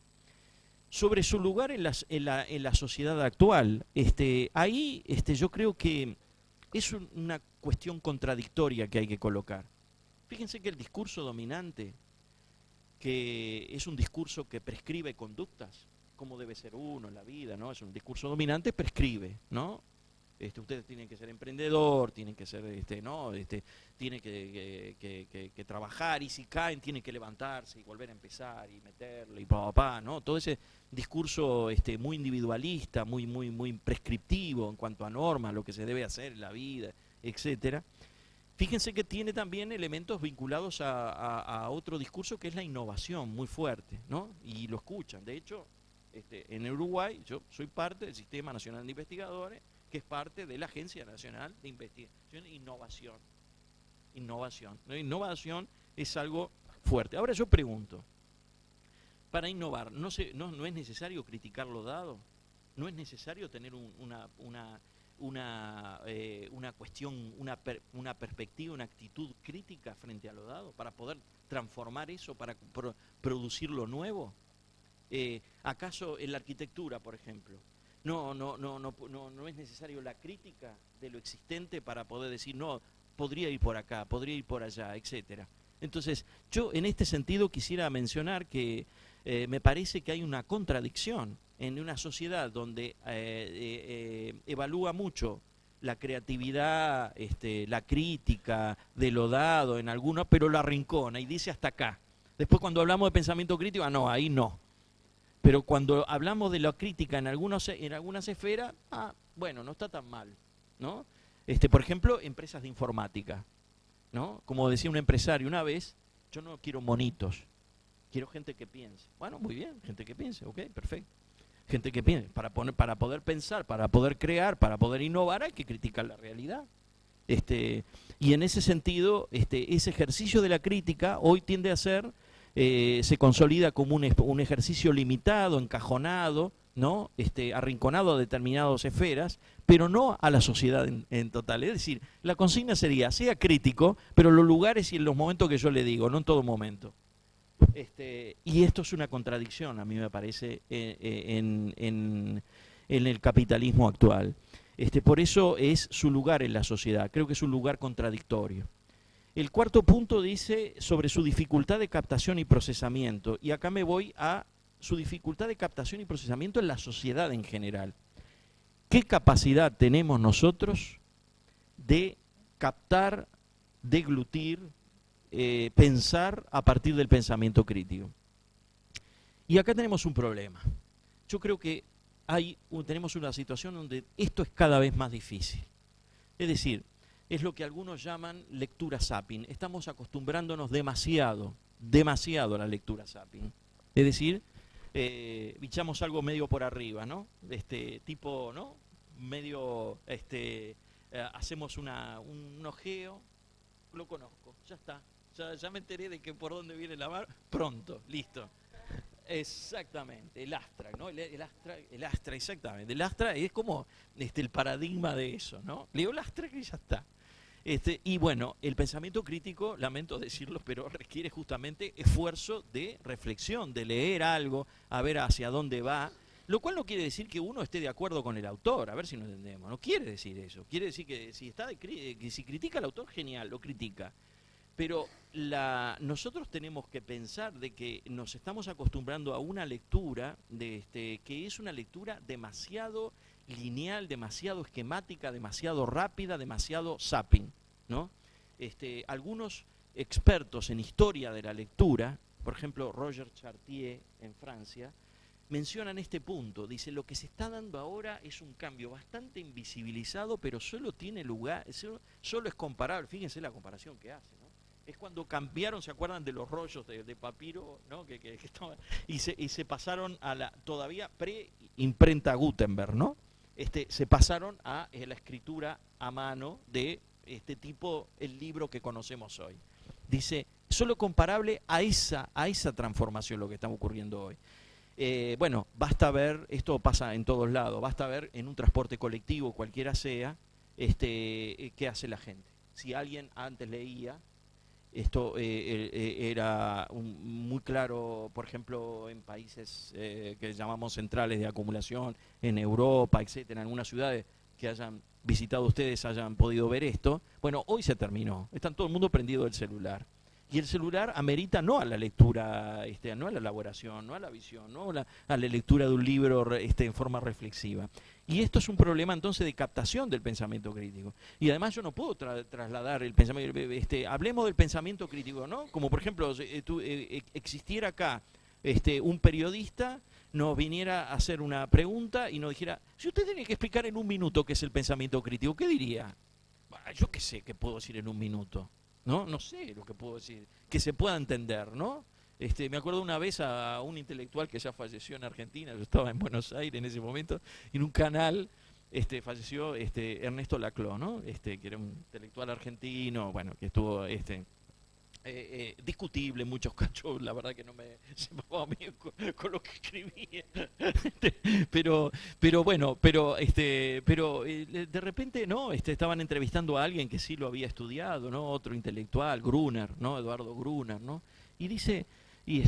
Sobre su lugar en la sociedad actual, ahí yo creo que es una cuestión contradictoria que hay que colocar. Fíjense que el discurso dominante, que es un discurso que prescribe conductas, cómo debe ser uno en la vida, ¿no? Es un discurso dominante, prescribe, ¿no? Ustedes tienen que ser emprendedor, tienen que ser, ¿no? Tienen que trabajar, y si caen tienen que levantarse y volver a empezar y meterle y ¿no? Todo ese discurso muy individualista, muy prescriptivo en cuanto a normas, lo que se debe hacer en la vida, etcétera. Fíjense que tiene también elementos vinculados a otro discurso que es la innovación, muy fuerte, ¿no? Y lo escuchan. De hecho, en Uruguay yo soy parte del Sistema Nacional de Investigadores, que es parte de la Agencia Nacional de Investigación e Innovación. Innovación, ¿no? Innovación es algo fuerte. Ahora yo pregunto, para innovar, ¿no es necesario criticar lo dado? ¿No es necesario tener una cuestión, una perspectiva, una actitud crítica frente a lo dado para poder transformar eso, para producir lo nuevo? ¿Acaso en la arquitectura, por ejemplo, no es necesario la crítica de lo existente para poder decir, no, podría ir por acá, podría ir por allá, etcétera? Entonces, yo en este sentido quisiera mencionar que me parece que hay una contradicción en una sociedad donde evalúa mucho la creatividad, la crítica de lo dado en algunos, pero lo arrincona y dice hasta acá. Después cuando hablamos de pensamiento crítico, no, ahí no. Pero cuando hablamos de la crítica en algunas esferas, bueno, no está tan mal, ¿no? Por ejemplo, empresas de informática, ¿no? Como decía un empresario una vez, yo no quiero monitos, quiero gente que piense. Bueno, muy bien, gente que piense, ok, perfecto. Gente que piense, para poder pensar, para poder crear, para poder innovar, hay que criticar la realidad. Y en ese sentido, ese ejercicio de la crítica hoy tiende a ser, se consolida como un ejercicio limitado, encajonado, ¿no? Arrinconado a determinadas esferas, pero no a la sociedad en total. Es decir, la consigna sería, sea crítico, pero en los lugares y en los momentos que yo le digo, no en todo momento. Y esto es una contradicción, a mí me parece, en el capitalismo actual. Por eso es su lugar en la sociedad, creo que es un lugar contradictorio. El cuarto punto dice sobre su dificultad de captación y procesamiento, y acá me voy a su dificultad de captación y procesamiento en la sociedad en general. ¿Qué capacidad tenemos nosotros de captar, deglutir, pensar a partir del pensamiento crítico? Y acá tenemos un problema. Yo creo que tenemos una situación donde esto es cada vez más difícil. Es decir, es lo que algunos llaman lectura zapping. Estamos acostumbrándonos demasiado a la lectura zapping. Es decir, bichamos algo medio por arriba, ¿no? Tipo, ¿no? Medio, hacemos un ojeo, lo conozco, ya está. Ya me enteré de que por dónde viene la mar, pronto, listo. Exactamente, el Astra, ¿no? El Astra, exactamente. El Astra es como el paradigma de eso, ¿no? Leo el Astra y ya está. Y bueno, el pensamiento crítico, lamento decirlo, pero requiere justamente esfuerzo de reflexión, de leer algo, a ver hacia dónde va, lo cual no quiere decir que uno esté de acuerdo con el autor, a ver si nos entendemos, no quiere decir eso, quiere decir que si critica al autor, genial, lo critica. Pero nosotros tenemos que pensar de que nos estamos acostumbrando a una lectura que es una lectura demasiado lineal, demasiado esquemática, demasiado rápida, demasiado zapping, ¿no? Algunos expertos en historia de la lectura, por ejemplo Roger Chartier en Francia, mencionan este punto. Dice, lo que se está dando ahora es un cambio bastante invisibilizado, pero solo tiene lugar, solo es comparable, fíjense la comparación que hace, ¿no? Es cuando cambiaron, ¿se acuerdan de los rollos de papiro, ¿no? que estaban, y se pasaron a la todavía pre-imprenta Gutenberg, ¿no? Se pasaron a la escritura a mano de tipo, el libro que conocemos hoy. Dice, solo comparable a esa transformación lo que está ocurriendo hoy. Bueno, basta ver, esto pasa en todos lados, basta ver en un transporte colectivo, cualquiera sea, qué hace la gente. Si alguien antes leía, esto era muy claro, por ejemplo, en países que llamamos centrales de acumulación, en Europa, etcétera, en algunas ciudades que hayan visitado ustedes, hayan podido ver esto. Bueno, hoy se terminó, está todo el mundo prendido del celular. Y el celular amerita no a la lectura, no a la elaboración, no a la visión, no a la lectura de un libro en forma reflexiva. Y esto es un problema entonces de captación del pensamiento crítico. Y además yo no puedo trasladar el pensamiento, hablemos del pensamiento crítico, ¿no? Como por ejemplo, existiera acá un periodista, nos viniera a hacer una pregunta y nos dijera, si usted tiene que explicar en un minuto qué es el pensamiento crítico, ¿qué diría? Yo qué sé qué puedo decir en un minuto. No sé lo que puedo decir, que se pueda entender, ¿no? Me acuerdo una vez a un intelectual que ya falleció en Argentina, yo estaba en Buenos Aires en ese momento, en un canal falleció Ernesto Laclau, ¿no? Que era un intelectual argentino, bueno, que estuvo discutible en muchos cachos, la verdad que no me llevaba bien con lo que escribía, pero de repente no, estaban entrevistando a alguien que sí lo había estudiado, ¿no? Otro intelectual, Gruner, ¿no? Eduardo Gruner, ¿no? Y dice, si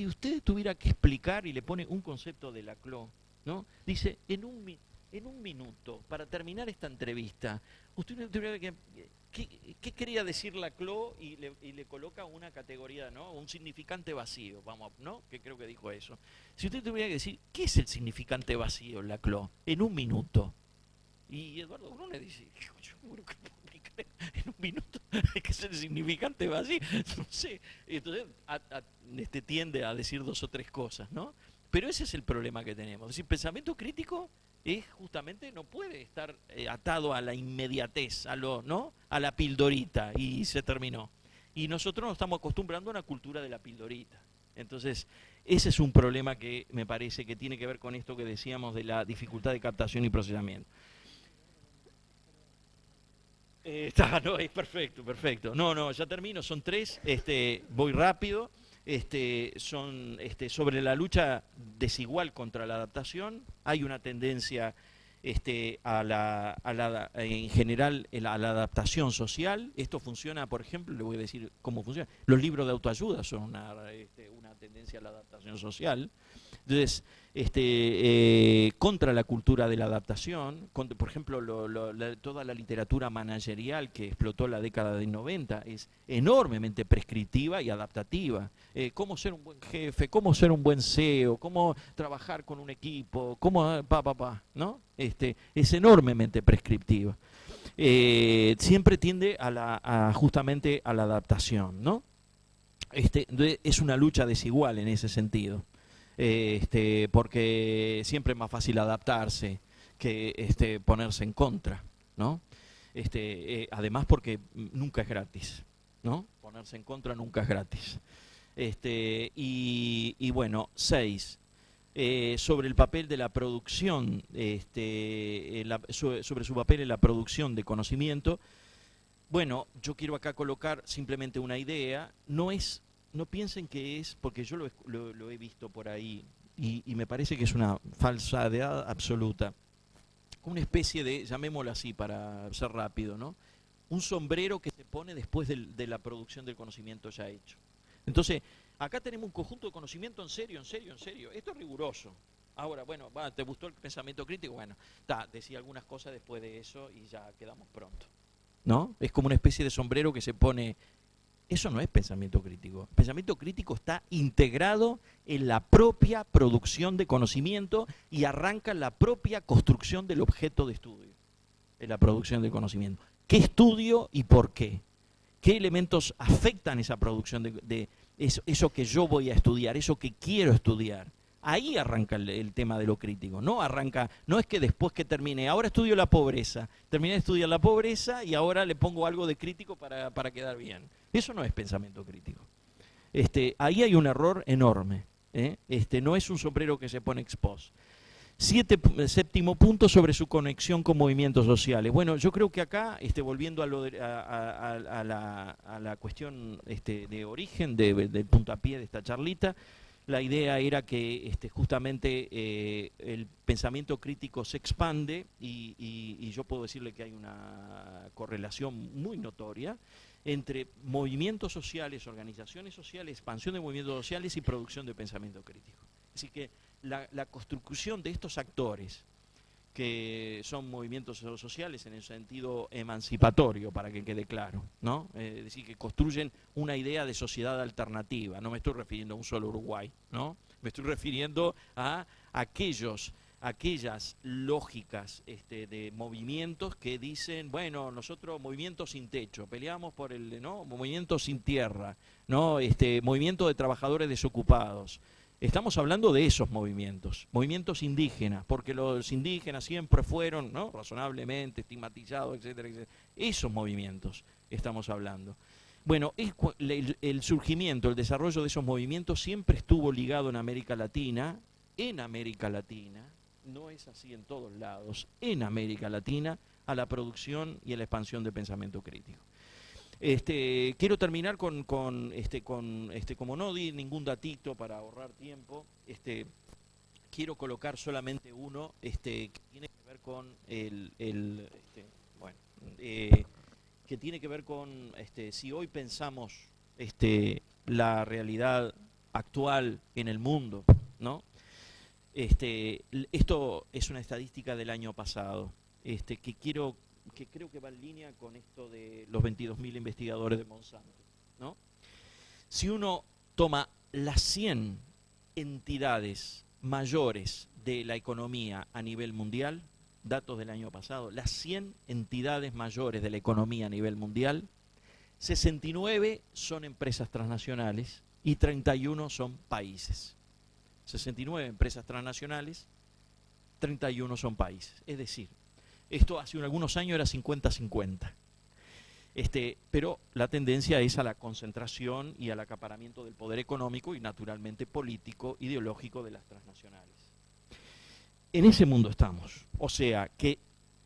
usted tuviera que explicar, y le pone un concepto de Laclau, ¿no? Dice, en un minuto, para terminar esta entrevista, usted tuviera ¿qué quería decir Laclau? Y le coloca una categoría, ¿no? Un significante vacío, vamos, ¿no? Que creo que dijo eso. Si usted tuviera que decir, ¿qué es el significante vacío, Laclau? En un minuto. Y Eduardo Brune dice, yo creo que puedo explicar en un minuto qué es el significante vacío. No sé. Entonces tiende a decir dos o tres cosas, ¿no? Pero ese es el problema que tenemos. Es decir, pensamiento crítico justamente no puede estar atado a la inmediatez, ¿no? A la pildorita, y se terminó. Y nosotros nos estamos acostumbrando a una cultura de la pildorita. Entonces, ese es un problema que me parece que tiene que ver con esto que decíamos de la dificultad de captación y procesamiento. No, es perfecto. No, ya termino, son tres, voy rápido. Son sobre la lucha desigual contra la adaptación. Hay una tendencia en general a la adaptación social. Esto funciona, por ejemplo, le voy a decir cómo funciona. Los libros de autoayuda son una tendencia a la adaptación social. Entonces, contra la cultura de la adaptación, por ejemplo, toda la literatura managerial que explotó la década del 90 es enormemente prescriptiva y adaptativa. Cómo ser un buen jefe, cómo ser un buen CEO, cómo trabajar con un equipo, cómo ¿no? Es enormemente prescriptiva. Siempre tiende justamente a la adaptación, ¿no? Es una lucha desigual en ese sentido. Porque siempre es más fácil adaptarse que ponerse en contra, ¿no? Además porque nunca es gratis, ¿no? Ponerse en contra nunca es gratis. Y bueno, 6. Sobre el papel de la producción, sobre su papel en la producción de conocimiento. Bueno, yo quiero acá colocar simplemente una idea. No piensen que es, porque yo lo he visto por ahí y me parece que es una falsedad absoluta. Una especie de, llamémoslo así para ser rápido, ¿no? Un sombrero que se pone después de la producción del conocimiento ya hecho. Entonces, acá tenemos un conjunto de conocimiento en serio. Esto es riguroso. Ahora, bueno, ¿te gustó el pensamiento crítico? Bueno, decía algunas cosas después de eso y ya quedamos pronto, ¿no? Es como una especie de sombrero que se pone. Eso no es pensamiento crítico. El pensamiento crítico está integrado en la propia producción de conocimiento y arranca en la propia construcción del objeto de estudio, en la producción del conocimiento. ¿Qué estudio y por qué? ¿Qué elementos afectan esa producción de eso que yo voy a estudiar, eso que quiero estudiar? Ahí arranca el tema de lo crítico, no es que después que termine, ahora estudio la pobreza, terminé de estudiar la pobreza y ahora le pongo algo de crítico para quedar bien. Eso no es pensamiento crítico. Ahí hay un error enorme. No es un sombrero que se pone ex post. 7º punto sobre su conexión con movimientos sociales. Bueno, yo creo que acá, volviendo a la cuestión de origen, del puntapié de esta charlita, La idea era que justamente el pensamiento crítico se expande y yo puedo decirle que hay una correlación muy notoria entre movimientos sociales, organizaciones sociales, expansión de movimientos sociales y producción de pensamiento crítico. Así que la construcción de estos actores, que son movimientos sociales en el sentido emancipatorio, para que quede claro, ¿no? Es decir, que construyen una idea de sociedad alternativa. No me estoy refiriendo a un solo Uruguay, ¿no? Me estoy refiriendo a aquellas lógicas de movimientos que dicen, bueno, nosotros movimiento sin techo, peleamos por el, ¿no? Movimiento sin tierra, ¿no? Movimiento de trabajadores desocupados. Estamos hablando de esos movimientos indígenas, porque los indígenas siempre fueron, ¿no?, razonablemente estigmatizados, etcétera, etcétera. Esos movimientos estamos hablando. Bueno, el surgimiento, el desarrollo de esos movimientos siempre estuvo ligado en América Latina, no es así en todos lados, en América Latina, a la producción y a la expansión de pensamiento crítico. Quiero terminar como no di ningún datito para ahorrar tiempo, quiero colocar solamente uno que tiene que ver con que tiene que ver con si hoy pensamos la realidad actual en el mundo, ¿no? Esto es una estadística del año pasado, que creo que va en línea con esto de los 22.000 investigadores de Monsanto, ¿no? Si uno toma las 100 entidades mayores de la economía a nivel mundial, datos del año pasado, las 100 entidades mayores de la economía a nivel mundial, 69 son empresas transnacionales y 31 son países. 69 empresas transnacionales, 31 son países. Es decir, esto hace algunos años era 50-50. Pero la tendencia es a la concentración y al acaparamiento del poder económico y naturalmente político, ideológico de las transnacionales. En ese mundo estamos. O sea que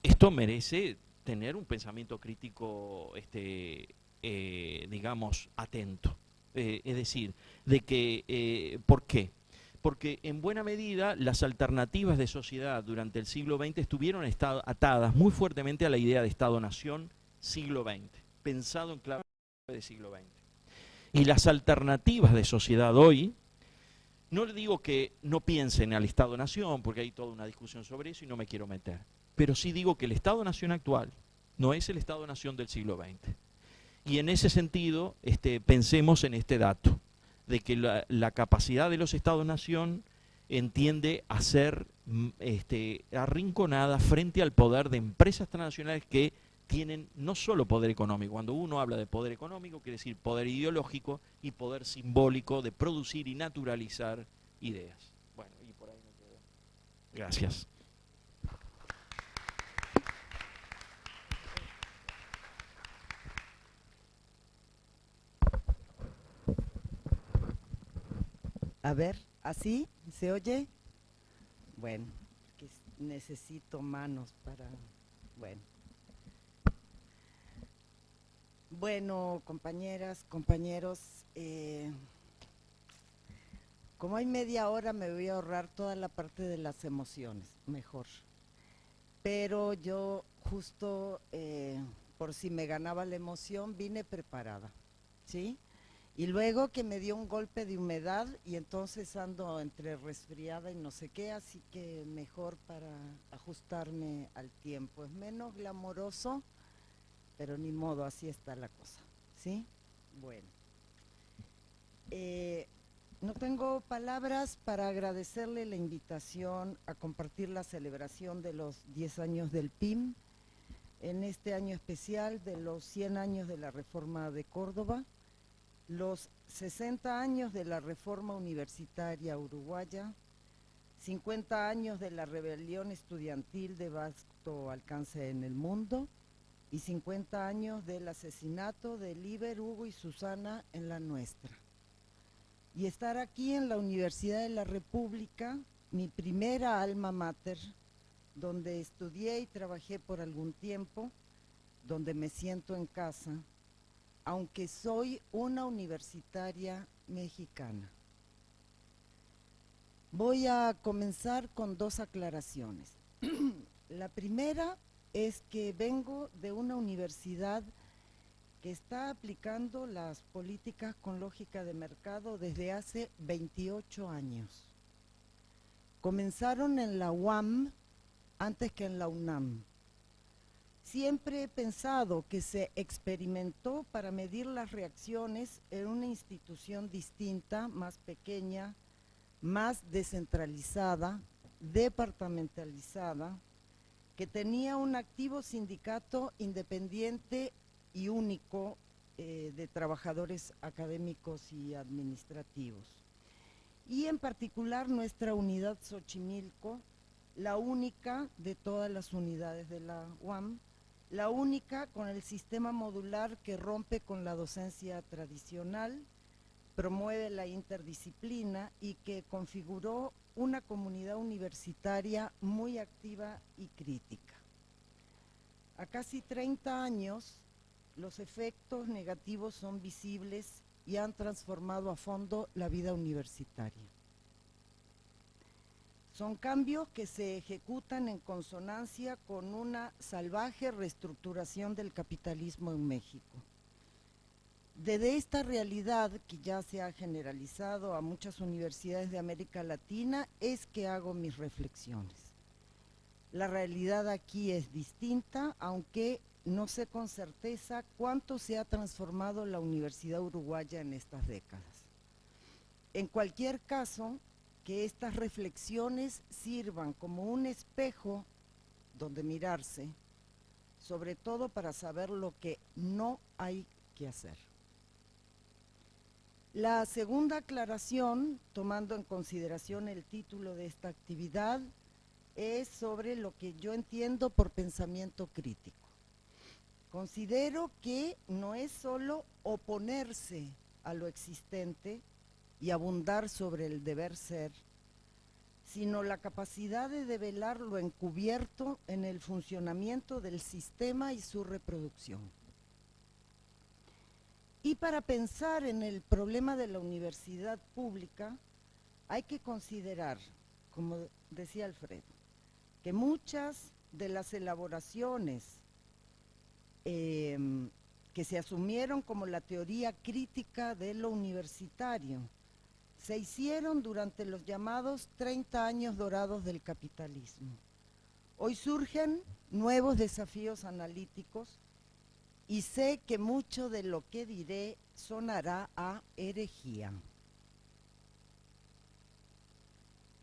esto merece tener un pensamiento crítico, digamos, atento. Es decir, de que, ¿por qué? Porque en buena medida las alternativas de sociedad durante el siglo XX estuvieron atadas muy fuertemente a la idea de Estado-Nación siglo XX, pensado en clave de siglo XX. Y las alternativas de sociedad hoy, no le digo que no piensen al Estado-Nación, porque hay toda una discusión sobre eso y no me quiero meter, pero sí digo que el Estado-Nación actual no es el Estado-Nación del siglo XX. Y en ese sentido, pensemos en este dato, de que la capacidad de los Estados-Nación entiende a ser arrinconada frente al poder de empresas transnacionales que tienen no solo poder económico. Cuando uno habla de poder económico, quiere decir poder ideológico y poder simbólico de producir y naturalizar ideas. Bueno, y por ahí me quedo. Gracias. A ver, ¿así? ¿Se oye? Bueno, que necesito manos para... Bueno. Bueno, compañeras, compañeros, como hay media hora me voy a ahorrar toda la parte de las emociones, mejor. Pero yo justo, por si me ganaba la emoción, vine preparada, ¿sí? Y luego que me dio un golpe de humedad y entonces ando entre resfriada y no sé qué, así que mejor para ajustarme al tiempo. Es menos glamoroso, pero ni modo, así está la cosa, ¿sí? Bueno. No tengo palabras para agradecerle la invitación a compartir la celebración de los 10 años del PIM, en este año especial de los 100 años de la Reforma de Córdoba, los 60 años de la Reforma Universitaria Uruguaya, 50 años de la rebelión estudiantil de vasto alcance en el mundo y 50 años del asesinato de Líber, Hugo y Susana en la nuestra. Y estar aquí en la Universidad de la República, mi primera alma mater, donde estudié y trabajé por algún tiempo, donde me siento en casa, aunque soy una universitaria mexicana. Voy a comenzar con dos aclaraciones. La primera es que vengo de una universidad que está aplicando las políticas con lógica de mercado desde hace 28 años. Comenzaron en la UAM antes que en la UNAM. Siempre he pensado que se experimentó para medir las reacciones en una institución distinta, más pequeña, más descentralizada, departamentalizada, que tenía un activo sindicato independiente y único de trabajadores académicos y administrativos. Y en particular nuestra unidad Xochimilco, la única de todas las unidades de la UAM, la única con el sistema modular que rompe con la docencia tradicional, promueve la interdisciplina y que configuró una comunidad universitaria muy activa y crítica. A casi 30 años, los efectos negativos son visibles y han transformado a fondo la vida universitaria. Son cambios que se ejecutan en consonancia con una salvaje reestructuración del capitalismo en México. Desde esta realidad, que ya se ha generalizado a muchas universidades de América Latina, es que hago mis reflexiones. La realidad aquí es distinta, aunque no sé con certeza cuánto se ha transformado la universidad uruguaya en estas décadas. En cualquier caso, que estas reflexiones sirvan como un espejo donde mirarse, sobre todo para saber lo que no hay que hacer. La segunda aclaración, tomando en consideración el título de esta actividad, es sobre lo que yo entiendo por pensamiento crítico. Considero que no es solo oponerse a lo existente y abundar sobre el deber ser, sino la capacidad de develar lo encubierto en el funcionamiento del sistema y su reproducción. Y para pensar en el problema de la universidad pública, hay que considerar, como decía Alfredo, que muchas de las elaboraciones que se asumieron como la teoría crítica de lo universitario se hicieron durante los llamados 30 años dorados del capitalismo. Hoy surgen nuevos desafíos analíticos y sé que mucho de lo que diré sonará a herejía.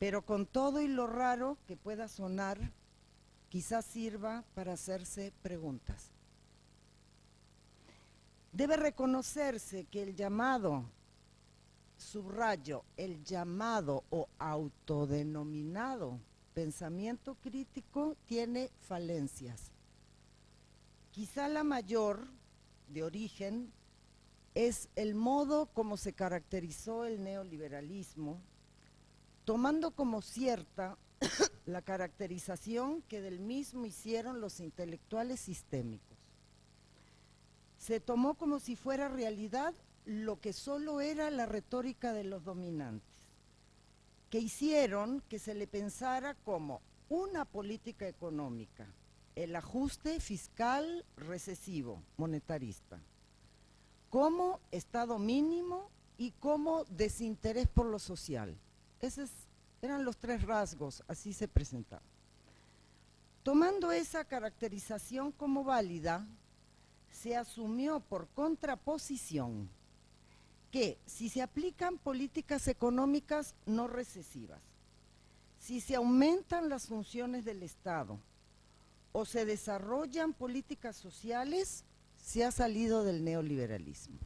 Pero con todo y lo raro que pueda sonar, quizás sirva para hacerse preguntas. Debe reconocerse que el llamado, subrayo, el llamado o autodenominado pensamiento crítico tiene falencias. Quizá la mayor, de origen, es el modo como se caracterizó el neoliberalismo, tomando como cierta la caracterización que del mismo hicieron los intelectuales sistémicos. Se tomó como si fuera realidad lo que solo era la retórica de los dominantes, que hicieron que se le pensara como una política económica, el ajuste fiscal recesivo, monetarista, como estado mínimo y como desinterés por lo social. Esos eran los tres rasgos, así se presentaban. Tomando esa caracterización como válida, se asumió por contraposición que si se aplican políticas económicas no recesivas, si se aumentan las funciones del Estado o se desarrollan políticas sociales, se ha salido del neoliberalismo.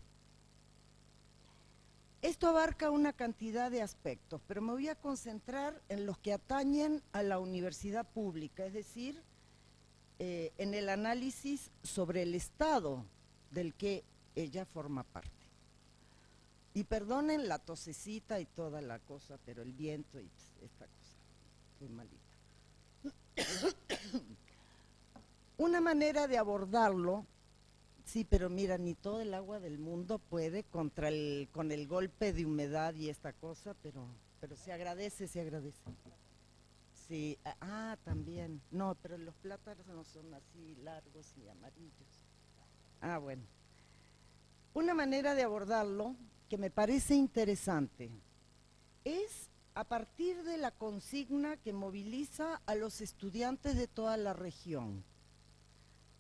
Esto abarca una cantidad de aspectos, pero me voy a concentrar en los que atañen a la universidad pública, es decir, en el análisis sobre el Estado del que ella forma parte. Y perdonen la tosecita y toda la cosa, pero el viento y esta cosa, estoy malita. Una manera de abordarlo, sí, pero mira, ni todo el agua del mundo puede con el golpe de humedad y esta cosa, pero pero se agradece, se agradece. Sí, también. No, pero los plátanos no son así largos y amarillos. Bueno. Una manera de abordarlo que me parece interesante es a partir de la consigna que moviliza a los estudiantes de toda la región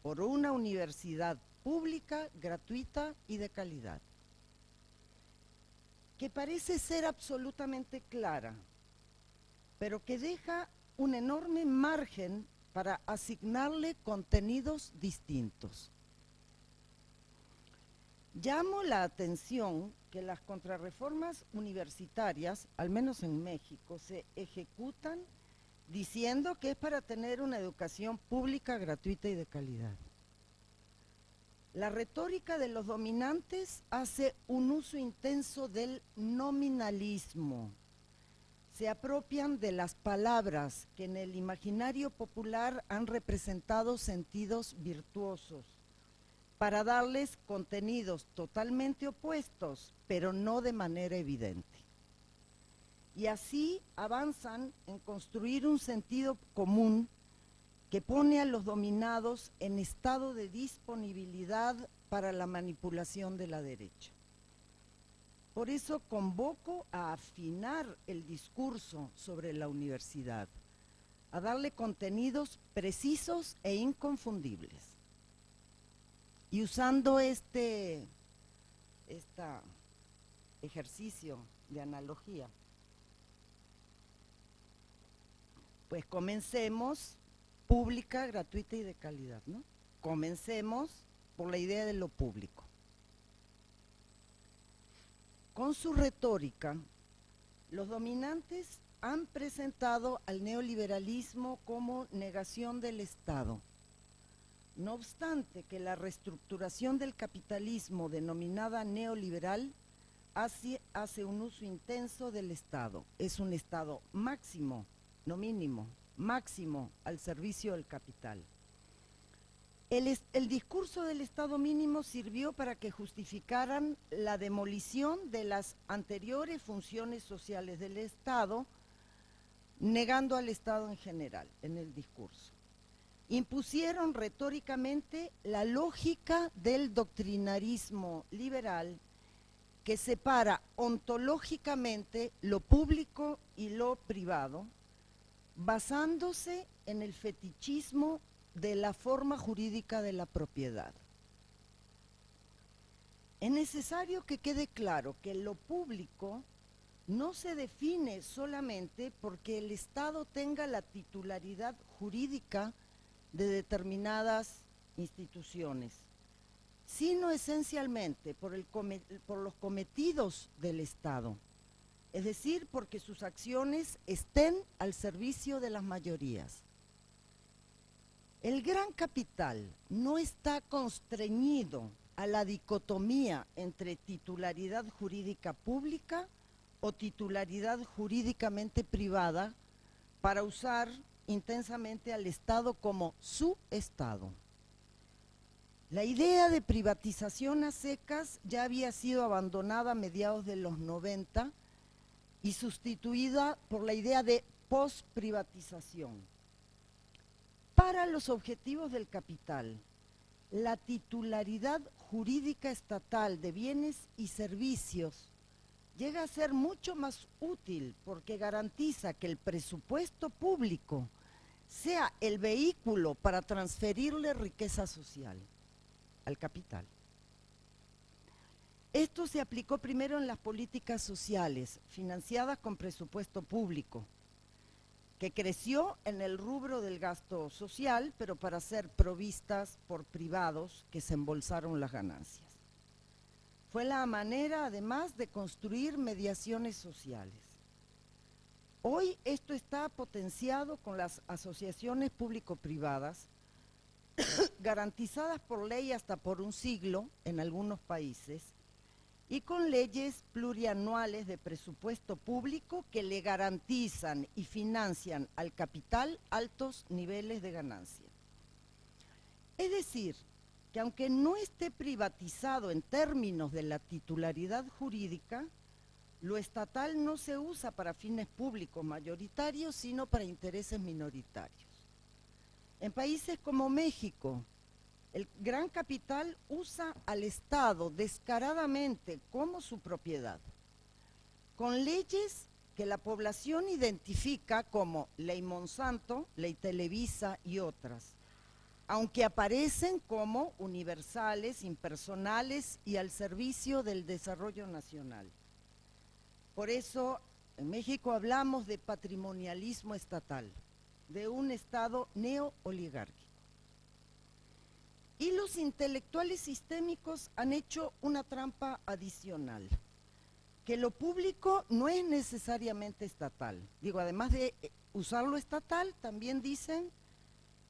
por una universidad pública, gratuita y de calidad, que parece ser absolutamente clara, pero que deja un enorme margen para asignarle contenidos distintos. Llamo la atención que las contrarreformas universitarias, al menos en México, se ejecutan diciendo que es para tener una educación pública, gratuita y de calidad. La retórica de los dominantes hace un uso intenso del nominalismo. Se apropian de las palabras que en el imaginario popular han representado sentidos virtuosos, para darles contenidos totalmente opuestos, pero no de manera evidente. Y así avanzan en construir un sentido común que pone a los dominados en estado de disponibilidad para la manipulación de la derecha. Por eso convoco a afinar el discurso sobre la universidad, a darle contenidos precisos e inconfundibles. Y usando este ejercicio de analogía, pues comencemos pública, gratuita y de calidad, ¿no? Comencemos por la idea de lo público. Con su retórica, los dominantes han presentado al neoliberalismo como negación del Estado. No obstante que la reestructuración del capitalismo denominada neoliberal hace un uso intenso del Estado. Es un Estado máximo, no mínimo, máximo al servicio del capital. El discurso del Estado mínimo sirvió para que justificaran la demolición de las anteriores funciones sociales del Estado, negando al Estado en general en el discurso. Impusieron retóricamente la lógica del doctrinarismo liberal que separa ontológicamente lo público y lo privado, basándose en el fetichismo de la forma jurídica de la propiedad. Es necesario que quede claro que lo público no se define solamente porque el Estado tenga la titularidad jurídica de determinadas instituciones, sino esencialmente por los cometidos del Estado, es decir, porque sus acciones estén al servicio de las mayorías. El gran capital no está constreñido a la dicotomía entre titularidad jurídica pública o titularidad jurídicamente privada para usar intensamente al Estado como su Estado. La idea de privatización a secas ya había sido abandonada a mediados de los 90 y sustituida por la idea de posprivatización. Para los objetivos del capital, la titularidad jurídica estatal de bienes y servicios llega a ser mucho más útil porque garantiza que el presupuesto público sea el vehículo para transferirle riqueza social al capital. Esto se aplicó primero en las políticas sociales, financiadas con presupuesto público, que creció en el rubro del gasto social, pero para ser provistas por privados que se embolsaron las ganancias. Fue la manera, además, de construir mediaciones sociales. Hoy esto está potenciado con las asociaciones público-privadas, garantizadas por ley hasta por un siglo en algunos países, y con leyes plurianuales de presupuesto público que le garantizan y financian al capital altos niveles de ganancia. Es decir, que aunque no esté privatizado en términos de la titularidad jurídica, Lo estatal no se usa para fines públicos mayoritarios, sino para intereses minoritarios. En países como México, el gran capital usa al Estado descaradamente como su propiedad, con leyes que la población identifica como Ley Monsanto, Ley Televisa y otras, aunque aparecen como universales, impersonales y al servicio del desarrollo nacional. Por eso, en México hablamos de patrimonialismo estatal, de un Estado neooligárquico. Y los intelectuales sistémicos han hecho una trampa adicional, que lo público no es necesariamente estatal. Digo, además de usarlo estatal, también dicen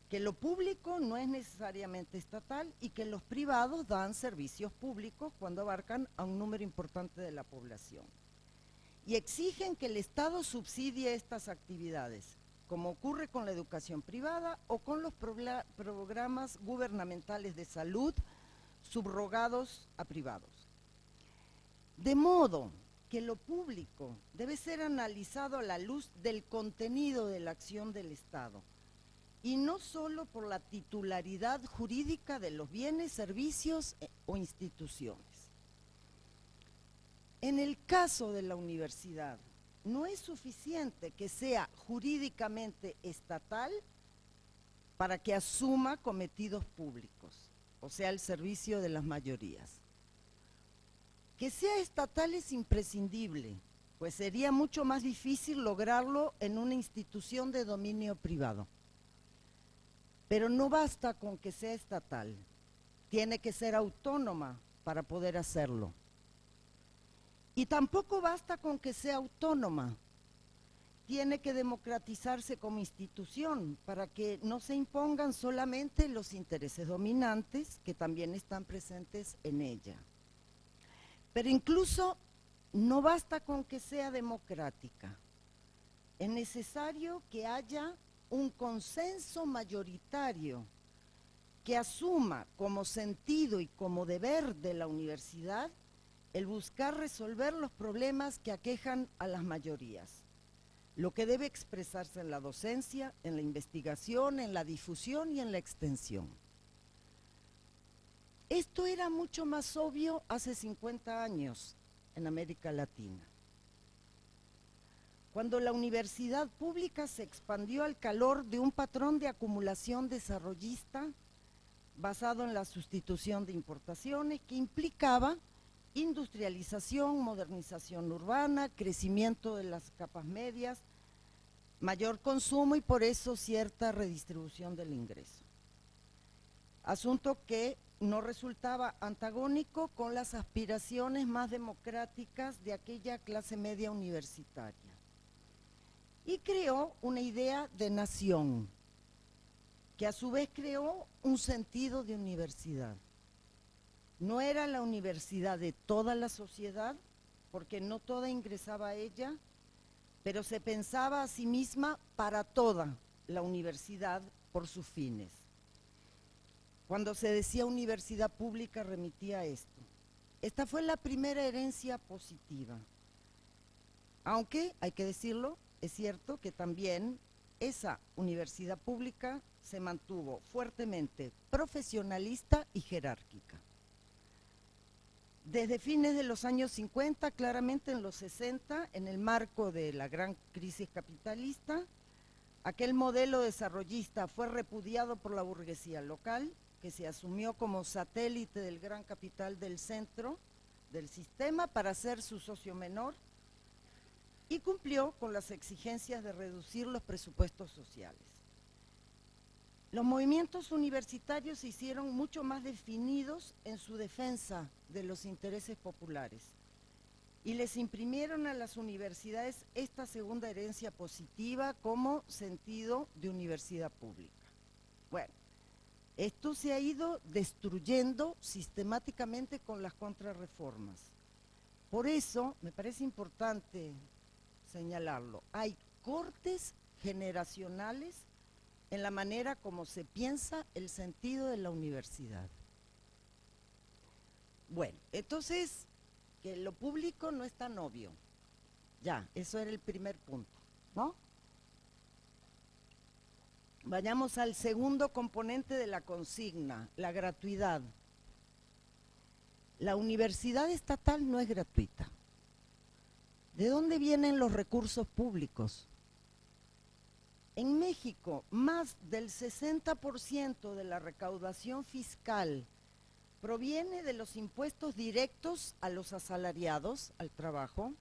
que lo público no es necesariamente estatal y que los privados dan servicios públicos cuando abarcan a un número importante de la población. Y exigen que el Estado subsidie estas actividades, como ocurre con la educación privada o con los programas gubernamentales de salud subrogados a privados. De modo que lo público debe ser analizado a la luz del contenido de la acción del Estado y no solo por la titularidad jurídica de los bienes, servicios o instituciones. En el caso de la universidad, no es suficiente que sea jurídicamente estatal para que asuma cometidos públicos, o sea, el servicio de las mayorías. Que sea estatal es imprescindible, pues sería mucho más difícil lograrlo en una institución de dominio privado. Pero no basta con que sea estatal, tiene que ser autónoma para poder hacerlo. Y tampoco basta con que sea autónoma, tiene que democratizarse como institución para que no se impongan solamente los intereses dominantes que también están presentes en ella. Pero incluso no basta con que sea democrática, es necesario que haya un consenso mayoritario que asuma como sentido y como deber de la universidad el buscar resolver los problemas que aquejan a las mayorías, lo que debe expresarse en la docencia, en la investigación, en la difusión y en la extensión. Esto era mucho más obvio hace 50 años en América Latina, cuando la universidad pública se expandió al calor de un patrón de acumulación desarrollista basado en la sustitución de importaciones que implicaba industrialización, modernización urbana, crecimiento de las capas medias, mayor consumo y por eso cierta redistribución del ingreso. Asunto que no resultaba antagónico con las aspiraciones más democráticas de aquella clase media universitaria. Y creó una idea de nación, que a su vez creó un sentido de universidad. No era la universidad de toda la sociedad, porque no toda ingresaba a ella, pero se pensaba a sí misma para toda la universidad por sus fines. Cuando se decía universidad pública remitía a esto. Esta fue la primera herencia positiva. Aunque, hay que decirlo, es cierto que también esa universidad pública se mantuvo fuertemente profesionalista y jerárquica. Desde fines de los años 50, claramente en los 60, en el marco de la gran crisis capitalista, aquel modelo desarrollista fue repudiado por la burguesía local, que se asumió como satélite del gran capital del centro del sistema para ser su socio menor y cumplió con las exigencias de reducir los presupuestos sociales. Los movimientos universitarios se hicieron mucho más definidos en su defensa de los intereses populares y les imprimieron a las universidades esta segunda herencia positiva como sentido de universidad pública. Bueno, esto se ha ido destruyendo sistemáticamente con las contrarreformas. Por eso, me parece importante señalarlo, hay cortes generacionales en la manera como se piensa el sentido de la universidad. Bueno, entonces, que lo público no es tan obvio, Ya, eso era el primer punto, ¿no? Vayamos al segundo componente de la consigna, la gratuidad. La universidad estatal no es gratuita. ¿De dónde vienen los recursos públicos? En México, más del 60% de la recaudación fiscal proviene de los impuestos directos a los asalariados, al trabajo,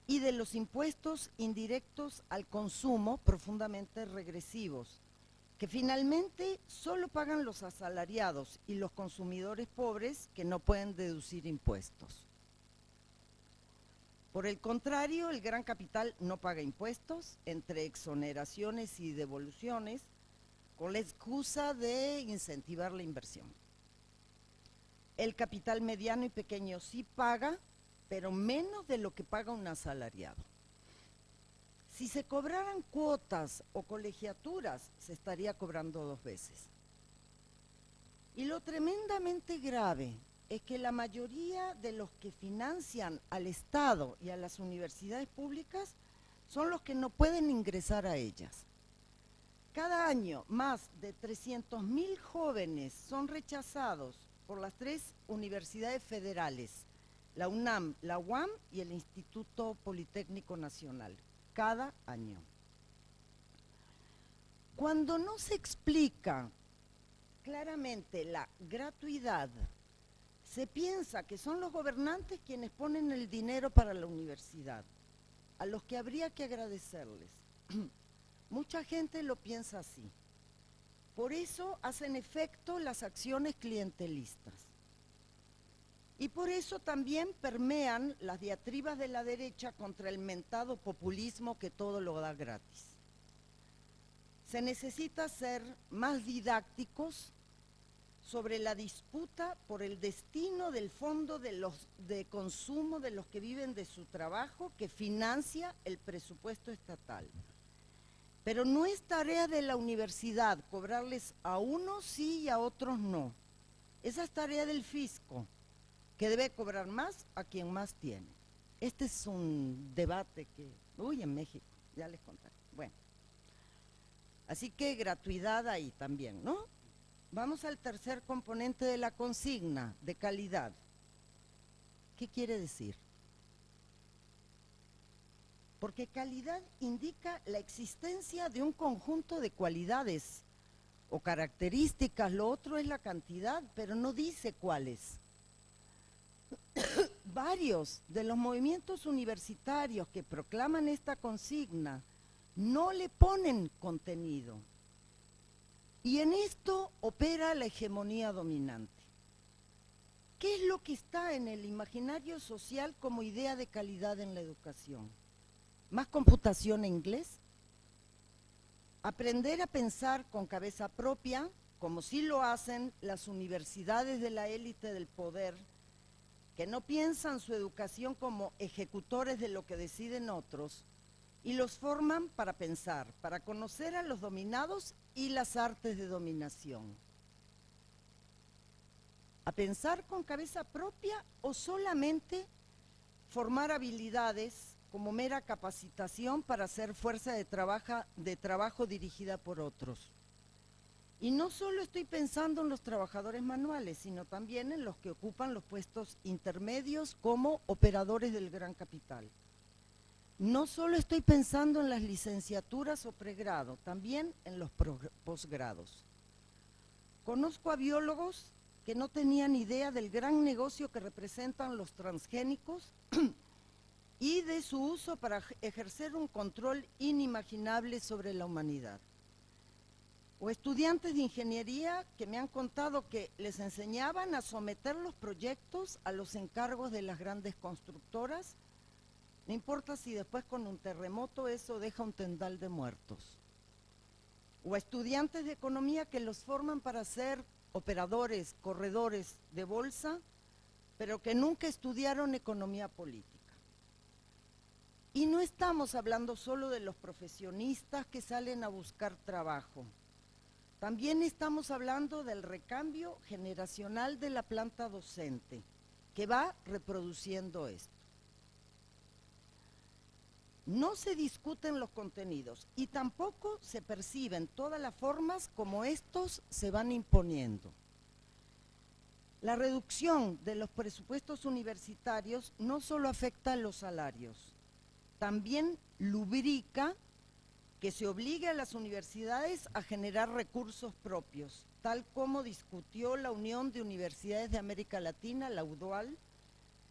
y de los impuestos indirectos al consumo, profundamente regresivos, que finalmente solo pagan los asalariados y los consumidores pobres que no pueden deducir impuestos. Por el contrario, el gran capital no paga impuestos, entre exoneraciones y devoluciones, con la excusa de incentivar la inversión. El capital mediano y pequeño sí paga, pero menos de lo que paga un asalariado. Si se cobraran cuotas o colegiaturas, se estaría cobrando 2 veces. Y lo tremendamente grave es que la mayoría de los que financian al Estado y a las universidades públicas son los que no pueden ingresar a ellas. Cada año, más de 300.000 jóvenes son rechazados por las 3 universidades federales, la UNAM, la UAM y el Instituto Politécnico Nacional, cada año. Cuando no se explica claramente la gratuidad, se piensa que son los gobernantes quienes ponen el dinero para la universidad, a los que habría que agradecerles. Mucha gente lo piensa así. Por eso hacen efecto las acciones clientelistas. Y por eso también permean las diatribas de la derecha contra el mentado populismo que todo lo da gratis. Se necesita ser más didácticos sobre la disputa por el destino del fondo de consumo de los que viven de su trabajo que financia el presupuesto estatal. Pero no es tarea de la universidad cobrarles a unos sí y a otros no. Esa es tarea del fisco, que debe cobrar más a quien más tiene. Este es un debate que, en México, ya les contaré. Bueno, así que gratuidad ahí también, ¿no? Vamos al tercer componente de la consigna, de calidad. ¿Qué quiere decir? Porque calidad indica la existencia de un conjunto de cualidades o características, lo otro es la cantidad, pero no dice cuáles. Varios de los movimientos universitarios que proclaman esta consigna no le ponen contenido. Y en esto opera la hegemonía dominante. ¿Qué es lo que está en el imaginario social como idea de calidad en la educación? ¿Más computación en inglés? Aprender a pensar con cabeza propia, como sí lo hacen las universidades de la élite del poder, que no piensan su educación como ejecutores de lo que deciden otros, y los forman para pensar, para conocer a los dominados y las artes de dominación. ¿A pensar con cabeza propia o solamente formar habilidades como mera capacitación para hacer fuerza de trabajo dirigida por otros? Y no solo estoy pensando en los trabajadores manuales, sino también en los que ocupan los puestos intermedios como operadores del gran capital. No solo estoy pensando en las licenciaturas o pregrado, también en los posgrados. Conozco a biólogos que no tenían idea del gran negocio que representan los transgénicos y de su uso para ejercer un control inimaginable sobre la humanidad. O estudiantes de ingeniería que me han contado que les enseñaban a someter los proyectos a los encargos de las grandes constructoras, no importa si después con un terremoto eso deja un tendal de muertos. O a estudiantes de economía que los forman para ser operadores, corredores de bolsa, pero que nunca estudiaron economía política. Y no estamos hablando solo de los profesionistas que salen a buscar trabajo. También estamos hablando del recambio generacional de la planta docente, que va reproduciendo esto. no se discuten los contenidos y tampoco se perciben todas las formas como estos se van imponiendo. La reducción de los presupuestos universitarios no solo afecta a los salarios, también lubrica que se obligue a las universidades a generar recursos propios, tal como discutió la Unión de Universidades de América Latina, la UDUAL,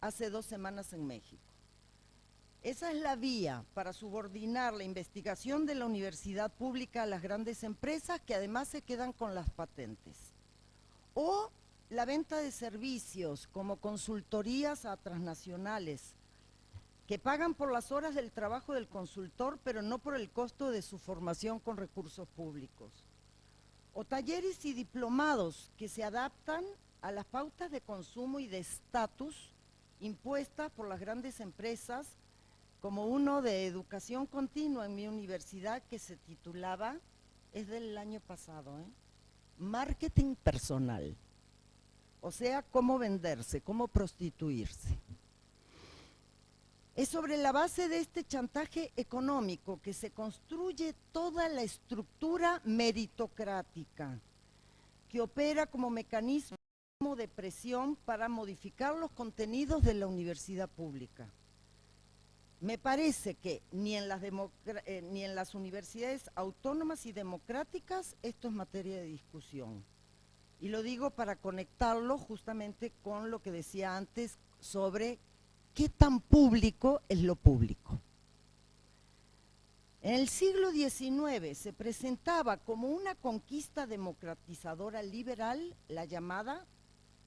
hace 2 semanas en México. Esa es la vía para subordinar la investigación de la universidad pública a las grandes empresas que además se quedan con las patentes. O la venta de servicios como consultorías a transnacionales que pagan por las horas del trabajo del consultor, pero no por el costo de su formación con recursos públicos. O talleres y diplomados que se adaptan a las pautas de consumo y de estatus impuestas por las grandes empresas, como uno de educación continua en mi universidad que se titulaba, es del año pasado, Marketing personal. O sea, cómo venderse, cómo prostituirse. Es sobre la base de este chantaje económico que se construye toda la estructura meritocrática que opera como mecanismo de presión para modificar los contenidos de la universidad pública. Me parece que ni en las universidades autónomas y democráticas esto es materia de discusión. Y lo digo para conectarlo justamente con lo que decía antes sobre qué tan público es lo público. En el siglo XIX se presentaba como una conquista democratizadora liberal la llamada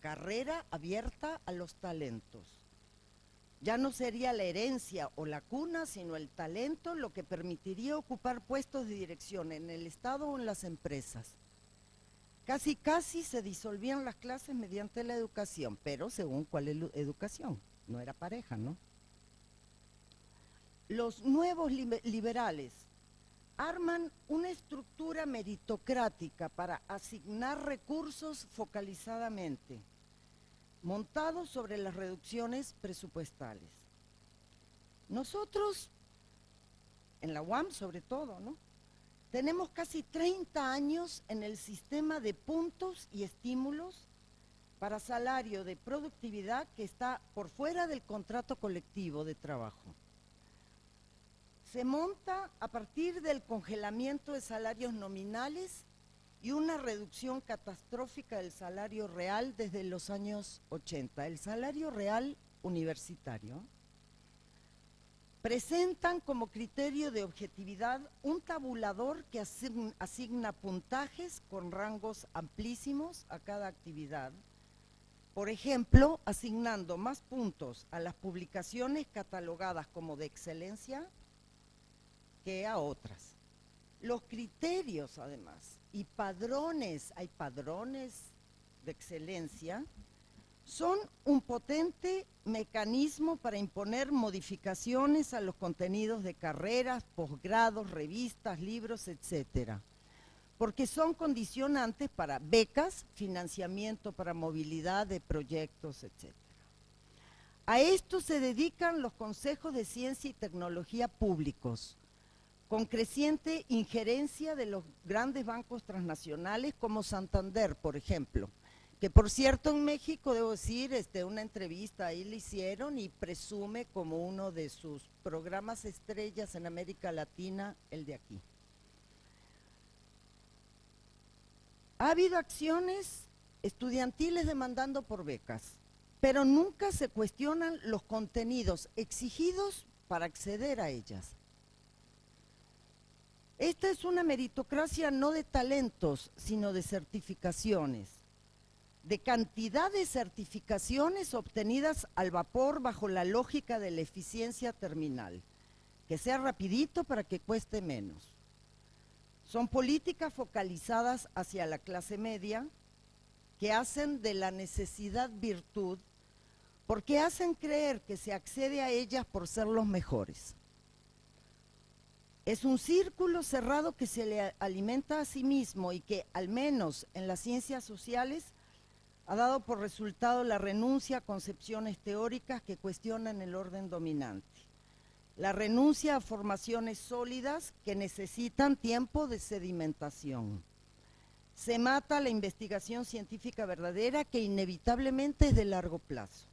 carrera abierta a los talentos. Ya no sería la herencia o la cuna, sino el talento lo que permitiría ocupar puestos de dirección en el Estado o en las empresas. Casi se disolvían las clases mediante la educación, pero según cuál educación, no era pareja, ¿no? Los nuevos liberales arman una estructura meritocrática para asignar recursos focalizadamente, montados sobre las reducciones presupuestales. Nosotros, en la UAM sobre todo, ¿no?, tenemos casi 30 años en el sistema de puntos y estímulos para salario de productividad que está por fuera del contrato colectivo de trabajo. Se monta a partir del congelamiento de salarios nominales y una reducción catastrófica del salario real desde los años 80, el salario real universitario. Presentan como criterio de objetividad un tabulador que asigna puntajes con rangos amplísimos a cada actividad. Por ejemplo, asignando más puntos a las publicaciones catalogadas como de excelencia que a otras. Los criterios, además, y padrones, hay padrones de excelencia, son un potente mecanismo para imponer modificaciones a los contenidos de carreras, posgrados, revistas, libros, etcétera, porque son condicionantes para becas, financiamiento para movilidad de proyectos, etcétera. A esto se dedican los consejos de ciencia y tecnología públicos, con creciente injerencia de los grandes bancos transnacionales como Santander, por ejemplo, que por cierto en México, debo decir, una entrevista ahí le hicieron y presume como uno de sus programas estrellas en América Latina, el de aquí. Ha habido acciones estudiantiles demandando por becas, pero nunca se cuestionan los contenidos exigidos para acceder a ellas. Esta es una meritocracia no de talentos, sino de certificaciones, de cantidad de certificaciones obtenidas al vapor bajo la lógica de la eficiencia terminal, que sea rapidito para que cueste menos. Son políticas focalizadas hacia la clase media que hacen de la necesidad virtud porque hacen creer que se accede a ellas por ser los mejores. Es un círculo cerrado que se le alimenta a sí mismo y que, al menos en las ciencias sociales, ha dado por resultado la renuncia a concepciones teóricas que cuestionan el orden dominante. la renuncia a formaciones sólidas que necesitan tiempo de sedimentación. Se mata la investigación científica verdadera que inevitablemente es de largo plazo.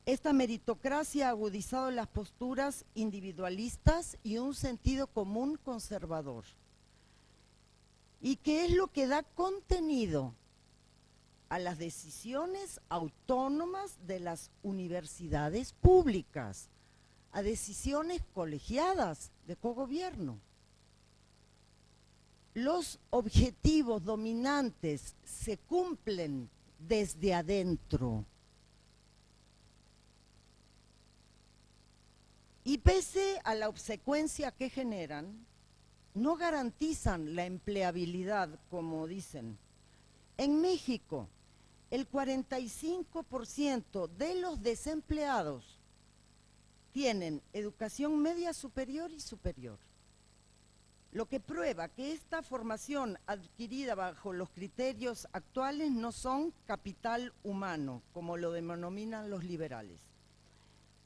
Esta meritocracia ha agudizado las posturas individualistas y un sentido común conservador. ¿Y qué es lo que da contenido a las decisiones autónomas de las universidades públicas, a decisiones colegiadas de cogobierno? Los objetivos dominantes se cumplen desde adentro. Y pese a la obsecuencia que generan, no garantizan la empleabilidad, como dicen. En México, el 45% de los desempleados tienen educación media superior y superior, lo que prueba que esta formación adquirida bajo los criterios actuales no son capital humano, como lo denominan los liberales.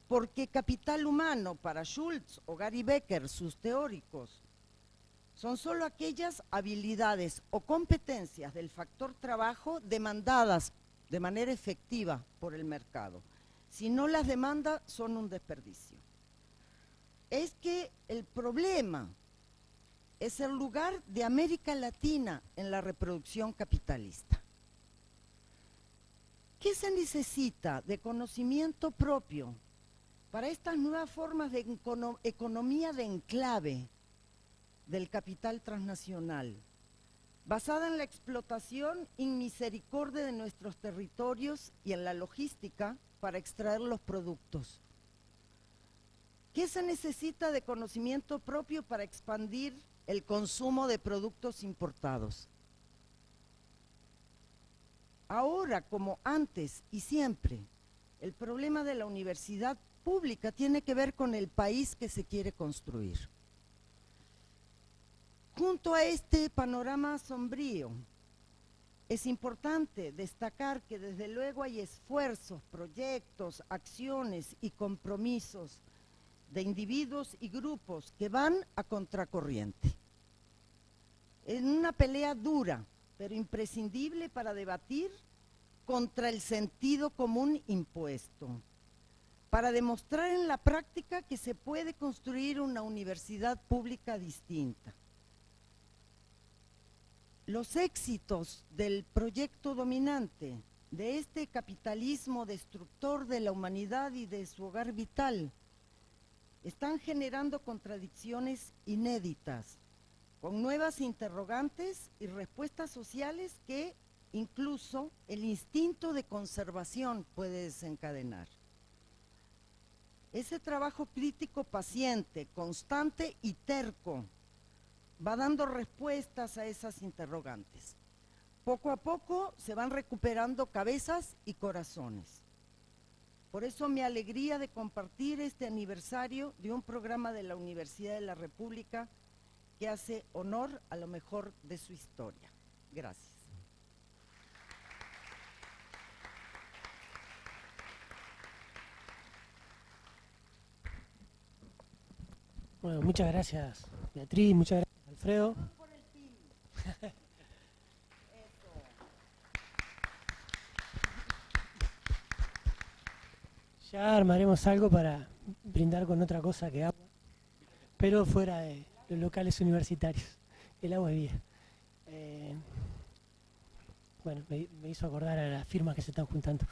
Porque capital humano para Schultz o Gary Becker, sus teóricos, son solo aquellas habilidades o competencias del factor trabajo demandadas de manera efectiva por el mercado. Si no las demanda, son un desperdicio. Es que el problema es el lugar de América Latina en la reproducción capitalista. ¿Qué se necesita de conocimiento propio para estas nuevas formas de economía de enclave del capital transnacional, basada en la explotación inmisericordia de nuestros territorios y en la logística para extraer los productos? ¿Qué se necesita de conocimiento propio para expandir el consumo de productos importados? Ahora, como antes y siempre, el problema de la universidad pública tiene que ver con el país que se quiere construir. Junto a este panorama sombrío, es importante destacar que desde luego hay esfuerzos, proyectos, acciones y compromisos de individuos y grupos que van a contracorriente. En una pelea dura, pero imprescindible para debatir contra el sentido común impuesto, para demostrar en la práctica que se puede construir una universidad pública distinta. Los éxitos del proyecto dominante, de este capitalismo destructor de la humanidad y de su hogar vital, están generando contradicciones inéditas, con nuevas interrogantes y respuestas sociales que incluso el instinto de conservación puede desencadenar. Ese trabajo crítico paciente, constante y terco va dando respuestas a esas interrogantes. Poco a poco se van recuperando cabezas y corazones. Por eso mi alegría de compartir este aniversario de un programa de la Universidad de la República que hace honor a lo mejor de su historia. Gracias. Bueno, muchas gracias Beatriz, muchas gracias Alfredo. Ya armaremos algo para brindar con otra cosa que agua, pero fuera de los locales universitarios. El agua es vida. Bueno, me hizo acordar a las firmas que se están juntando.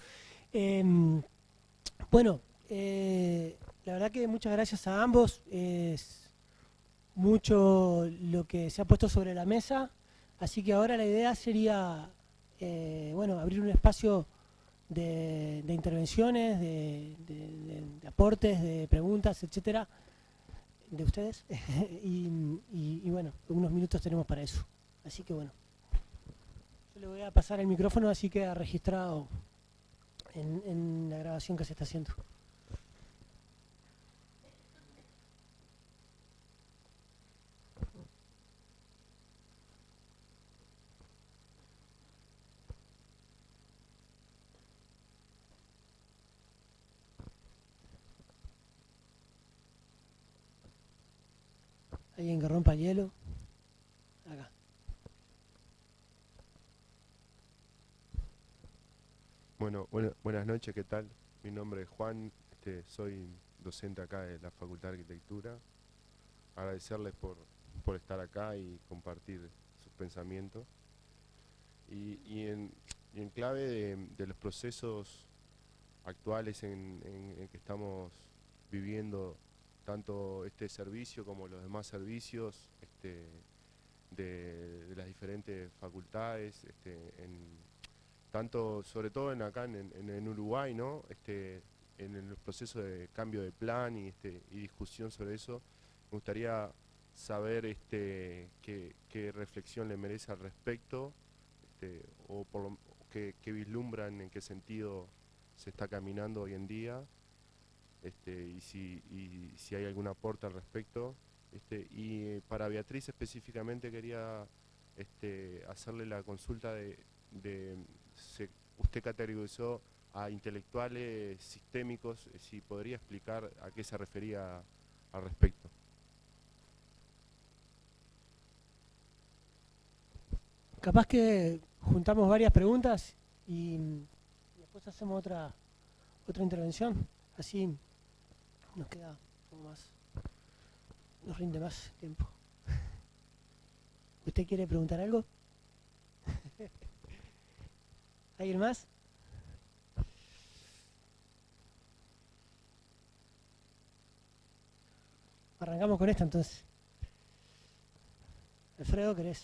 Bueno, la verdad que muchas gracias a ambos. Es mucho lo que se ha puesto sobre la mesa, así que ahora la idea sería bueno, abrir un espacio de intervenciones, de aportes, de preguntas, etcétera, de ustedes. y bueno, unos minutos tenemos para eso. Así que bueno, yo le voy a pasar el micrófono, así queda registrado en la grabación que se está haciendo. Alguien que rompa el hielo. Acá. Bueno, buenas noches, ¿qué tal? Mi nombre es Juan, soy docente acá de la Facultad de Arquitectura. Agradecerles por estar acá y compartir sus pensamientos. Y en clave de los procesos actuales en que estamos viviendo, tanto este servicio como los demás servicios de las diferentes facultades, tanto, sobre todo acá en Uruguay, ¿no? En el proceso de cambio de plan y discusión sobre eso, me gustaría saber qué reflexión le merece al respecto, o qué vislumbran, en qué sentido se está caminando hoy en día, y si hay algún aporte al respecto. Para Beatriz específicamente quería hacerle la consulta usted categorizó a intelectuales sistémicos, si podría explicar a qué se refería al respecto. Capaz que juntamos varias preguntas y después hacemos otra intervención. Así nos queda como más, nos rinde más tiempo. ¿Usted quiere preguntar algo? ¿Alguien más? Arrancamos con esta entonces. Alfredo, ¿querés?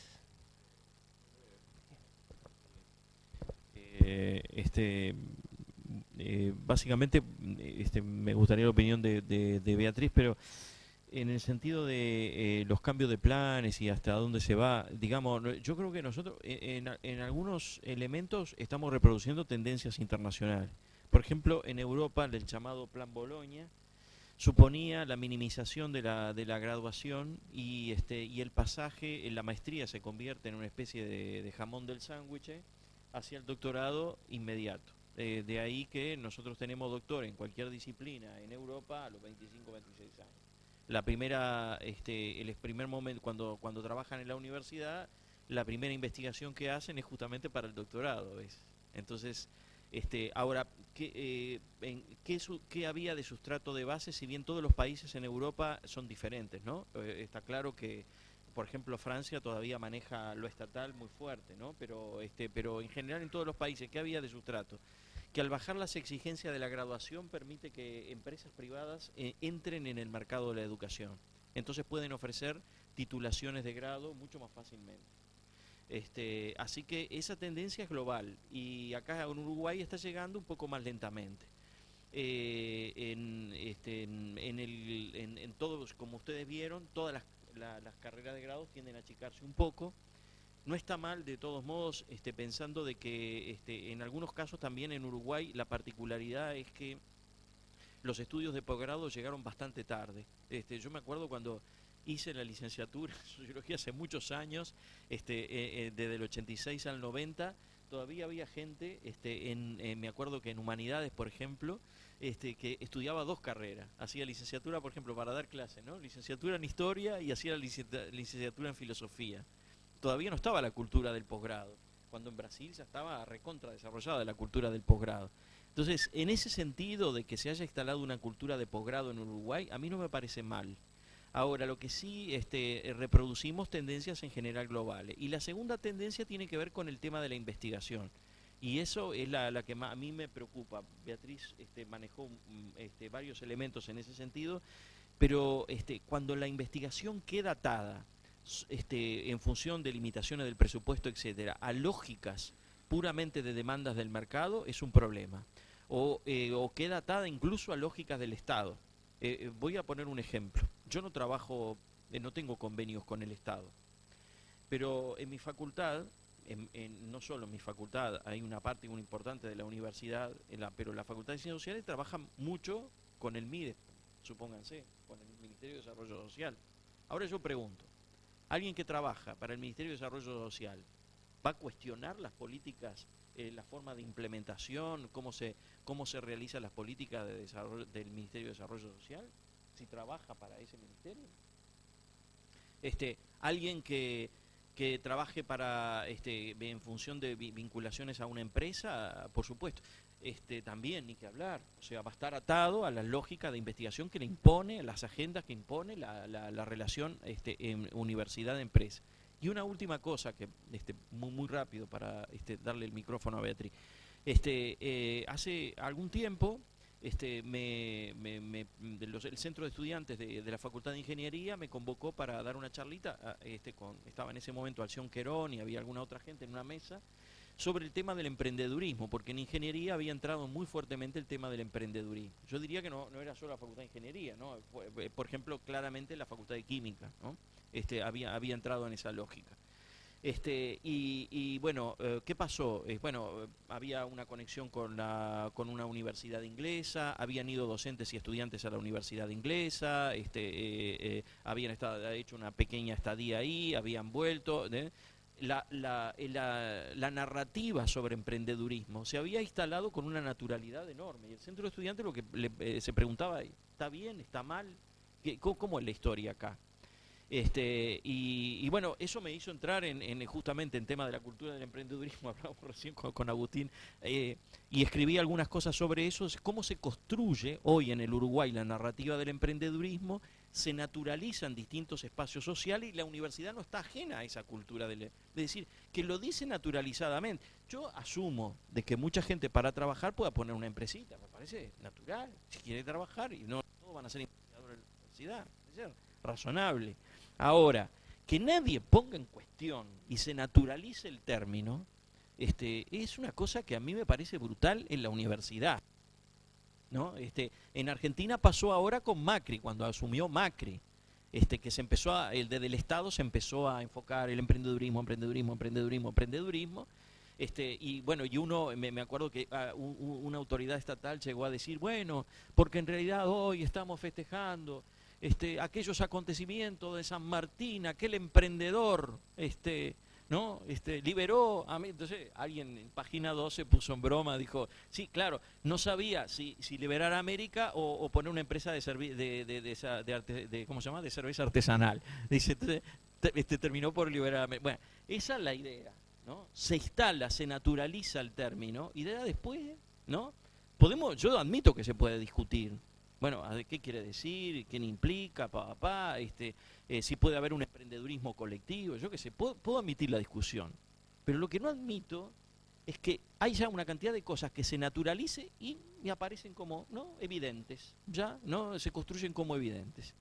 Básicamente me gustaría la opinión de Beatriz, pero en el sentido de los cambios de planes y hasta dónde se va, digamos, yo creo que nosotros en algunos elementos estamos reproduciendo tendencias internacionales. Por ejemplo, en Europa, el llamado Plan Bolonia suponía la minimización de la graduación y el pasaje en la maestría se convierte en una especie de jamón del sándwich hacia el doctorado inmediato. De ahí que nosotros tenemos doctor en cualquier disciplina en Europa a los 25, 26 años. La primera, el primer momento, cuando trabajan en la universidad, la primera investigación que hacen es justamente para el doctorado, ¿ves? Entonces, ahora, ¿qué había de sustrato de base? Si bien todos los países en Europa son diferentes, ¿no? Está claro que, por ejemplo, Francia todavía maneja lo estatal muy fuerte, ¿no? Pero en general en todos los países, ¿qué había de sustrato? Que al bajar las exigencias de la graduación permite que empresas privadas entren en el mercado de la educación. Entonces pueden ofrecer titulaciones de grado mucho más fácilmente. Así que esa tendencia es global y acá en Uruguay está llegando un poco más lentamente. En todos, como ustedes vieron, todas las carreras de grado tienden a achicarse un poco. No está mal, de todos modos, pensando de que en algunos casos también en Uruguay la particularidad es que los estudios de posgrado llegaron bastante tarde. Yo me acuerdo cuando hice la licenciatura en Sociología hace muchos años, desde el 86 al 90, todavía había gente, me acuerdo que en Humanidades, por ejemplo, que estudiaba dos carreras. Hacía licenciatura, por ejemplo, para dar clases, ¿no? Licenciatura en Historia y hacía la licenciatura en Filosofía. Todavía no estaba la cultura del posgrado, cuando en Brasil ya estaba recontra desarrollada la cultura del posgrado. Entonces, en ese sentido de que se haya instalado una cultura de posgrado en Uruguay, a mí no me parece mal. Ahora, lo que sí reproducimos tendencias en general globales. Y la segunda tendencia tiene que ver con el tema de la investigación. Y eso es la que más a mí me preocupa. Beatriz manejó varios elementos en ese sentido, pero cuando la investigación queda atada en función de limitaciones del presupuesto, etcétera, a lógicas puramente de demandas del mercado, es un problema. O queda atada incluso a lógicas del Estado. Voy a poner un ejemplo. Yo no trabajo, no tengo convenios con el Estado, pero en mi facultad, no solo en mi facultad, hay una parte muy importante de la universidad, pero la Facultad de Ciencias Sociales trabaja mucho con el MIDE, supónganse, con el Ministerio de Desarrollo Social. Ahora yo pregunto, ¿alguien que trabaja para el Ministerio de Desarrollo Social va a cuestionar las políticas, la forma de implementación, cómo se realizan las políticas de desarrollo, del Ministerio de Desarrollo Social, si trabaja para ese ministerio? Alguien que trabaje para en función de vinculaciones a una empresa, por supuesto. También, ni que hablar, o sea, va a estar atado a la lógica de investigación que le impone, a las agendas que impone la relación en universidad-empresa. Y una última cosa, que muy rápido para darle el micrófono a Beatriz. Hace algún tiempo el centro de estudiantes de la Facultad de Ingeniería me convocó para dar una charlita, estaba en ese momento Alción Querón y había alguna otra gente en una mesa, sobre el tema del emprendedurismo, porque en ingeniería había entrado muy fuertemente el tema del emprendedurismo. Yo diría que no era solo la Facultad de Ingeniería, ¿no? Por ejemplo, claramente la Facultad de Química, ¿no? Había entrado en esa lógica. Bueno, ¿qué pasó? Había una conexión con una universidad inglesa, habían ido docentes y estudiantes a la universidad inglesa, habían hecho una pequeña estadía ahí, habían vuelto. La narrativa sobre emprendedurismo se había instalado con una naturalidad enorme. Y el centro de estudiantes lo que se preguntaba, ¿está bien? ¿Está mal? ¿Cómo es la historia acá? Bueno, eso me hizo entrar justamente en tema de la cultura del emprendedurismo, hablábamos recién con Agustín, y escribí algunas cosas sobre eso, cómo se construye hoy en el Uruguay la narrativa del emprendedurismo, se naturaliza en distintos espacios sociales y la universidad no está ajena a esa cultura, es decir, que lo dice naturalizadamente. Yo asumo de que mucha gente para trabajar pueda poner una empresita, me parece natural, si quiere trabajar, y no todos van a ser investigadores de la universidad, es razonable. Ahora, que nadie ponga en cuestión y se naturalice el término, es una cosa que a mí me parece brutal en la universidad, ¿no? En Argentina pasó ahora con Macri, cuando asumió Macri, que se empezó desde el Estado se empezó a enfocar el emprendedurismo, y bueno, y me acuerdo que una autoridad estatal llegó a decir, bueno, porque en realidad hoy estamos festejando aquellos acontecimientos de San Martín, aquel emprendedor, ¿no? Liberó a mí. Entonces alguien en página 12 puso en broma, dijo, sí, claro, no sabía si liberar a América o poner una empresa de ¿cómo se llama? De cerveza artesanal. Dice, entonces, terminó por liberar a América. Bueno, esa es la idea, ¿no? Se instala, se naturaliza el término y después, ¿no? Yo admito que se puede discutir. Bueno, ¿qué quiere decir? ¿Quién implica? Si puede haber un emprendedurismo colectivo, yo qué sé, puedo admitir la discusión. Pero lo que no admito es que hay ya una cantidad de cosas que se naturalicen y me aparecen como no evidentes, ya no se construyen como evidentes.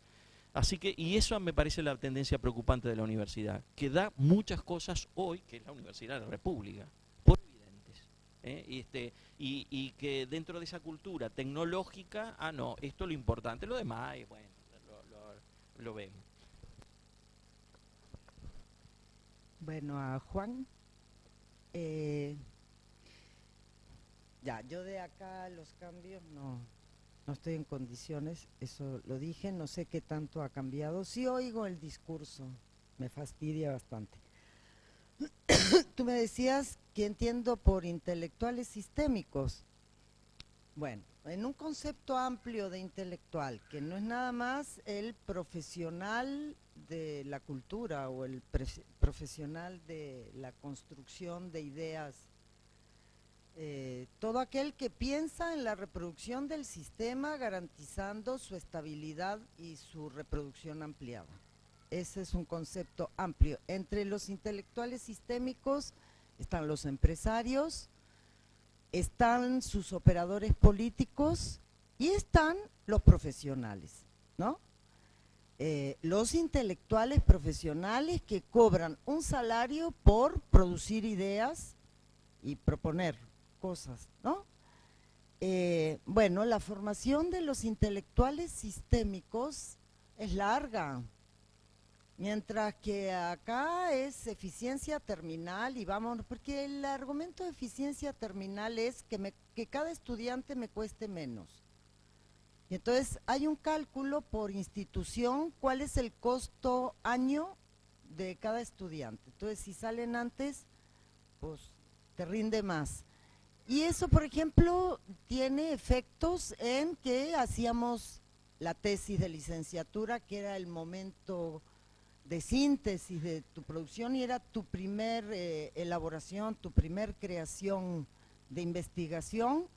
Así que, y eso me parece la tendencia preocupante de la universidad, que da muchas cosas hoy, que es la Universidad de la República, por evidentes. Y que dentro de esa cultura tecnológica, no, esto es lo importante, lo demás, bueno, lo vemos. Bueno, a Juan, yo de acá los cambios no estoy en condiciones, eso lo dije, no sé qué tanto ha cambiado. Sí oigo el discurso, me fastidia bastante. Tú me decías que entiendo por intelectuales sistémicos. Bueno, en un concepto amplio de intelectual, que no es nada más el profesional de la cultura o el profesional de la construcción de ideas, todo aquel que piensa en la reproducción del sistema garantizando su estabilidad y su reproducción ampliada. Ese es un concepto amplio. Entre los intelectuales sistémicos están los empresarios, están sus operadores políticos y están los profesionales, ¿no? Los intelectuales profesionales que cobran un salario por producir ideas y proponer cosas, ¿no? Bueno, la formación de los intelectuales sistémicos es larga, mientras que acá es eficiencia terminal y vamos, porque el argumento de eficiencia terminal es que cada estudiante me cueste menos. Y entonces hay un cálculo por institución, cuál es el costo año de cada estudiante. Entonces si salen antes, pues te rinde más. Y eso, por ejemplo, tiene efectos en que hacíamos la tesis de licenciatura, que era el momento de síntesis de tu producción y era tu primer elaboración, tu primer creación de investigación.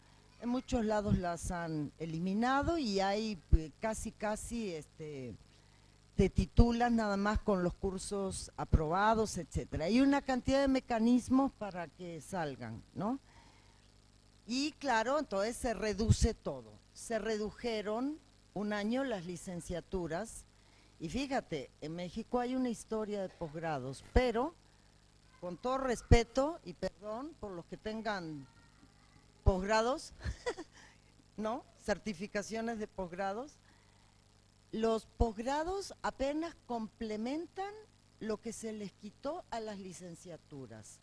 En muchos lados las han eliminado y hay casi te titulas nada más con los cursos aprobados, etcétera. Hay una cantidad de mecanismos para que salgan, ¿no? Y claro, entonces se reduce todo. Se redujeron un año las licenciaturas y fíjate, en México hay una historia de posgrados, pero con todo respeto y perdón por los que tengan posgrados, ¿no? Certificaciones de posgrados, los posgrados apenas complementan lo que se les quitó a las licenciaturas.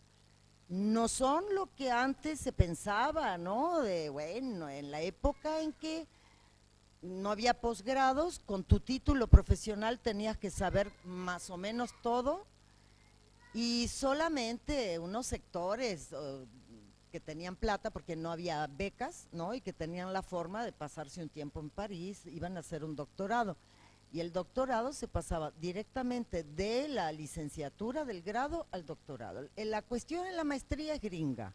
No son lo que antes se pensaba, ¿no? De, bueno, en la época en que no había posgrados, con tu título profesional tenías que saber más o menos todo y solamente unos sectores que tenían plata porque no había becas, ¿no? Y que tenían la forma de pasarse un tiempo en París, iban a hacer un doctorado. Y el doctorado se pasaba directamente de la licenciatura del grado al doctorado. La cuestión en la maestría es gringa,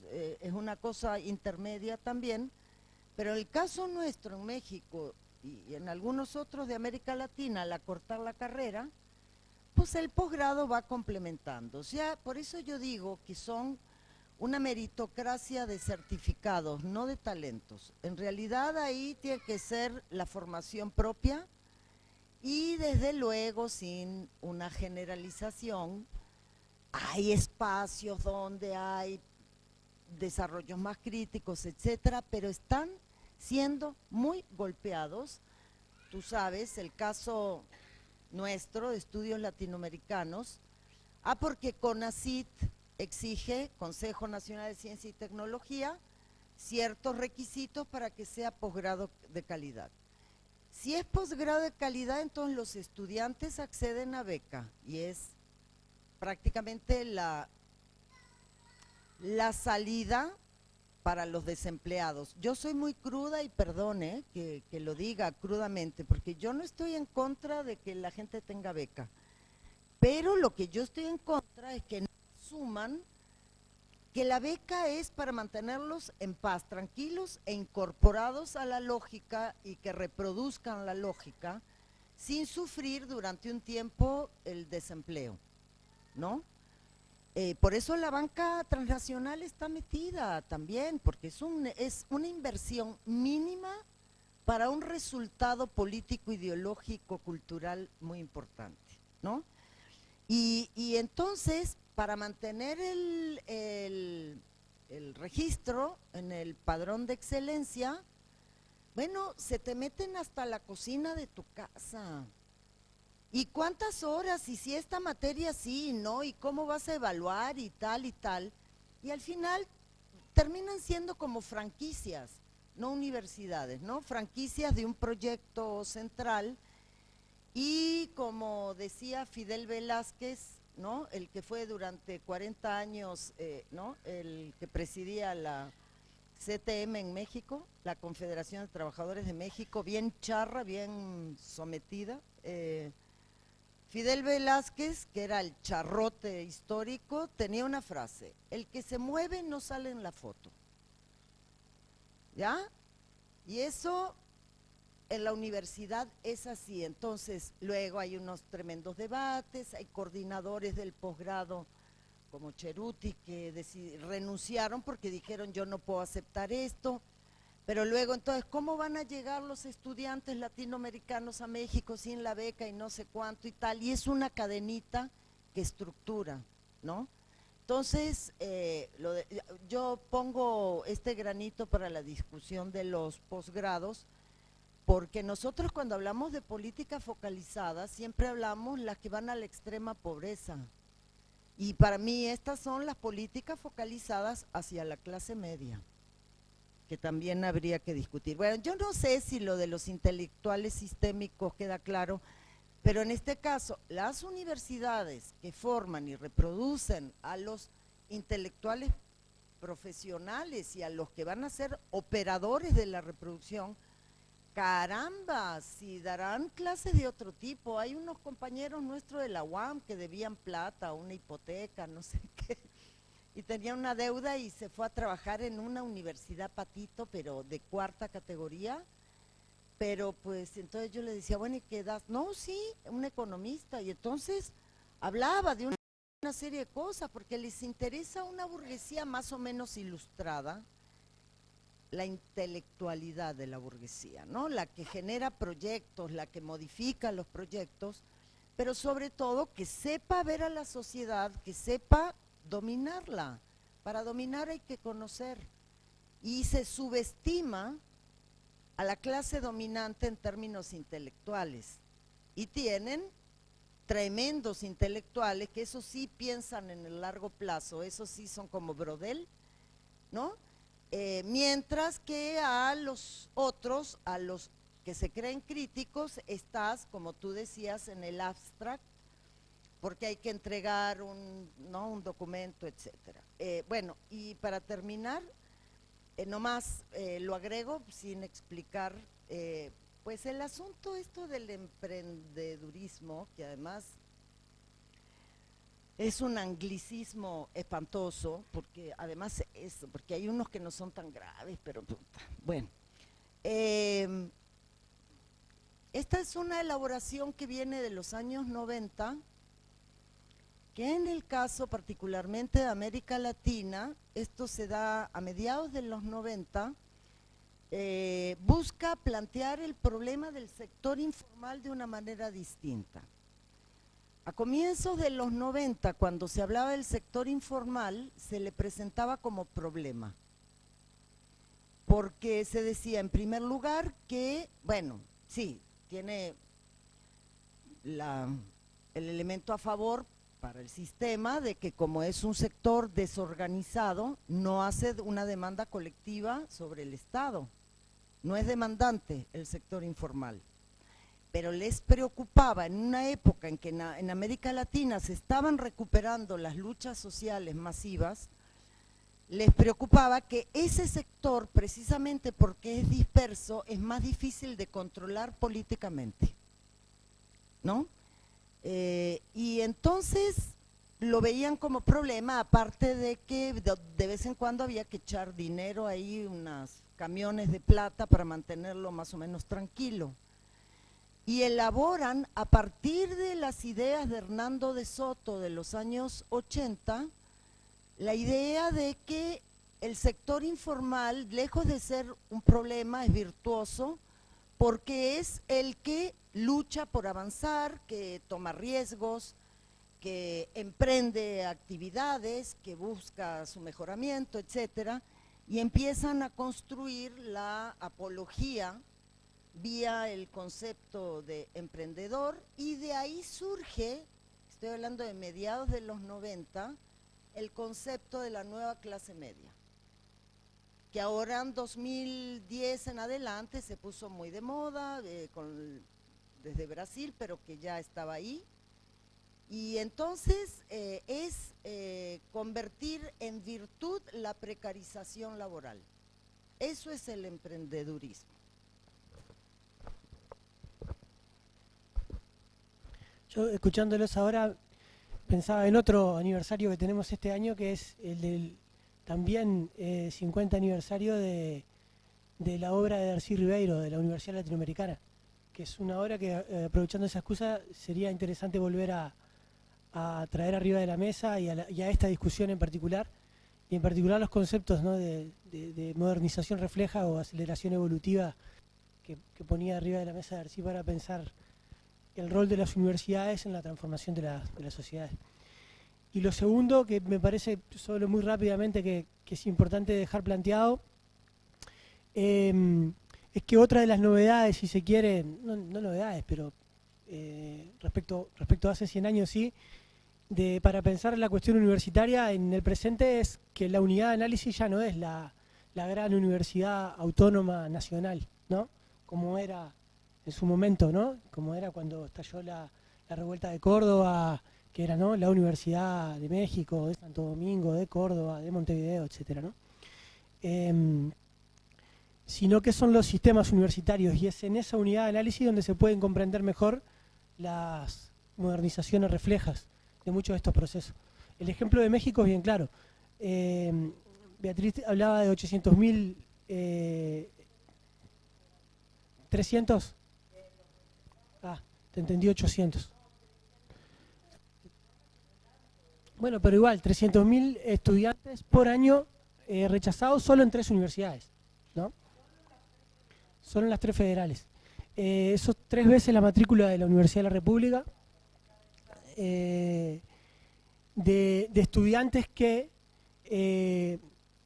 es una cosa intermedia también, pero el caso nuestro en México y en algunos otros de América Latina, al acortar la carrera, pues el posgrado va complementando. O sea, por eso yo digo que son una meritocracia de certificados, no de talentos. En realidad ahí tiene que ser la formación propia y desde luego sin una generalización, hay espacios donde hay desarrollos más críticos, etcétera, pero están siendo muy golpeados. Tú sabes, el caso nuestro de estudios latinoamericanos, porque CONACYT exige, Consejo Nacional de Ciencia y Tecnología, ciertos requisitos para que sea posgrado de calidad. Si es posgrado de calidad, entonces los estudiantes acceden a beca y es prácticamente la salida para los desempleados. Yo soy muy cruda y perdone que lo diga crudamente, porque yo no estoy en contra de que la gente tenga beca, pero lo que yo estoy en contra es que no asuman que la beca es para mantenerlos en paz, tranquilos e incorporados a la lógica y que reproduzcan la lógica sin sufrir durante un tiempo el desempleo, ¿no? Por eso la banca transnacional está metida también, porque es una inversión mínima para un resultado político, ideológico, cultural muy importante, ¿no? Y entonces, para mantener el registro en el padrón de excelencia, bueno, se te meten hasta la cocina de tu casa. ¿Y cuántas horas? Y si esta materia sí, ¿no? ¿Y cómo vas a evaluar? Y tal, y tal. Y al final terminan siendo como franquicias, no universidades, ¿no? Franquicias de un proyecto central. Y como decía Fidel Velázquez, ¿no? El que fue durante 40 años, ¿no? El que presidía la CTM en México, la Confederación de Trabajadores de México, bien charra, bien sometida. Fidel Velázquez, que era el charrote histórico, tenía una frase: el que se mueve no sale en la foto. ¿Ya? Y eso en la universidad es así. Entonces luego hay unos tremendos debates, hay coordinadores del posgrado como Cheruti que renunciaron porque dijeron yo no puedo aceptar esto, pero luego entonces ¿cómo van a llegar los estudiantes latinoamericanos a México sin la beca y no sé cuánto y tal? Y es una cadenita que estructura, ¿no? Entonces yo pongo este granito para la discusión de los posgrados, porque nosotros cuando hablamos de política focalizada siempre hablamos las que van a la extrema pobreza, y para mí estas son las políticas focalizadas hacia la clase media, que también habría que discutir. Bueno, yo no sé si lo de los intelectuales sistémicos queda claro, pero en este caso las universidades que forman y reproducen a los intelectuales profesionales y a los que van a ser operadores de la reproducción, Caramba, si darán clases de otro tipo. Hay unos compañeros nuestros de la UAM que debían plata, una hipoteca, no sé qué, y tenía una deuda y se fue a trabajar en una universidad patito, pero de cuarta categoría. Pero pues entonces yo le decía, bueno, ¿y qué das? No, sí, un economista. Y entonces hablaba de una serie de cosas, porque les interesa una burguesía más o menos ilustrada, la intelectualidad de la burguesía, ¿no? La que genera proyectos, la que modifica los proyectos, pero sobre todo que sepa ver a la sociedad, que sepa dominarla. Para dominar hay que conocer. Y se subestima a la clase dominante en términos intelectuales. Y tienen tremendos intelectuales que eso sí piensan en el largo plazo, eso sí son como Brodel, ¿no? Mientras que a los otros, a los que se creen críticos, estás, como tú decías, en el abstract, porque hay que entregar un documento, etcétera. Bueno, y para terminar, nomás lo agrego sin explicar, pues el asunto esto del emprendedurismo, que además es un anglicismo espantoso, porque además porque hay unos que no son tan graves, pero bueno. Esta es una elaboración que viene de los años 90, que en el caso particularmente de América Latina, esto se da a mediados de los 90, busca plantear el problema del sector informal de una manera distinta. A comienzos de los 90, cuando se hablaba del sector informal, se le presentaba como problema, porque se decía en primer lugar que, bueno, sí, tiene el elemento a favor para el sistema de que como es un sector desorganizado, no hace una demanda colectiva sobre el Estado, no es demandante el sector informal. Pero les preocupaba en una época en que en América Latina se estaban recuperando las luchas sociales masivas, les preocupaba que ese sector, precisamente porque es disperso, es más difícil de controlar políticamente, ¿no? Y entonces lo veían como problema, aparte de que de vez en cuando había que echar dinero ahí, unos camiones de plata para mantenerlo más o menos tranquilo. Y elaboran a partir de las ideas de Hernando de Soto de los años 80, la idea de que el sector informal, lejos de ser un problema, es virtuoso, porque es el que lucha por avanzar, que toma riesgos, que emprende actividades, que busca su mejoramiento, etcétera, y empiezan a construir la apología vía el concepto de emprendedor, y de ahí surge, estoy hablando de mediados de los 90, el concepto de la nueva clase media, que ahora en 2010 en adelante se puso muy de moda, desde Brasil, pero que ya estaba ahí, y entonces es convertir en virtud la precarización laboral. Eso es el emprendedurismo. Yo, escuchándolos ahora, pensaba en otro aniversario que tenemos este año, que es el del también 50 aniversario de la obra de Darcy Ribeiro, de la Universidad Latinoamericana, que es una obra que, aprovechando esa excusa, sería interesante volver a traer arriba de la mesa y a esta discusión en particular, y en particular los conceptos, ¿no?, de modernización refleja o aceleración evolutiva que ponía arriba de la mesa Darcy para pensar el rol de las universidades en la transformación de las sociedades. Y lo segundo, que me parece, solo muy rápidamente, que es importante dejar planteado, es que otra de las novedades, si se quiere, no novedades, pero respecto a hace 100 años sí, para pensar la cuestión universitaria en el presente, es que la unidad de análisis ya no es la gran universidad autónoma nacional, ¿no?, como era en su momento, ¿no?, como era cuando estalló la revuelta de Córdoba, que era, ¿no?, la Universidad de México, de Santo Domingo, de Córdoba, de Montevideo, etcétera, ¿no? sino qué son los sistemas universitarios, y es en esa unidad de análisis donde se pueden comprender mejor las modernizaciones reflejas de muchos de estos procesos. El ejemplo de México es bien claro. Beatriz hablaba de 800.000, 300. Te entendí 800. Bueno, pero igual, 300.000 estudiantes por año rechazados solo en 3 universidades, ¿no? Solo en las 3 federales. Eso es 3 veces la matrícula de la Universidad de la República, de estudiantes que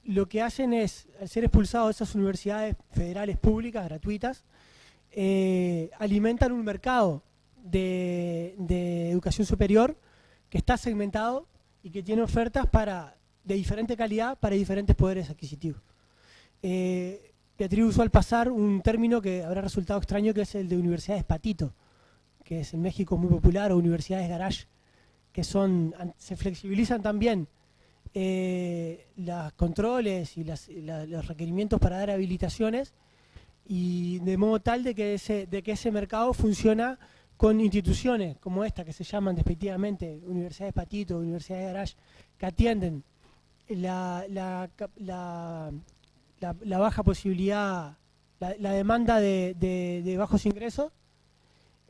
lo que hacen es, al ser expulsados de esas universidades federales públicas, gratuitas, alimentan un mercado de educación superior que está segmentado y que tiene ofertas de diferente calidad para diferentes poderes adquisitivos. Beatriz usó al pasar un término que habrá resultado extraño, que es el de universidades patito, que es en México muy popular, o universidades garage, que se flexibilizan también los controles y los requerimientos para dar habilitaciones, y de modo tal de que ese mercado funciona con instituciones como esta, que se llaman despectivamente universidades patito, universidades garage, que atienden la baja posibilidad, la demanda de bajos ingresos,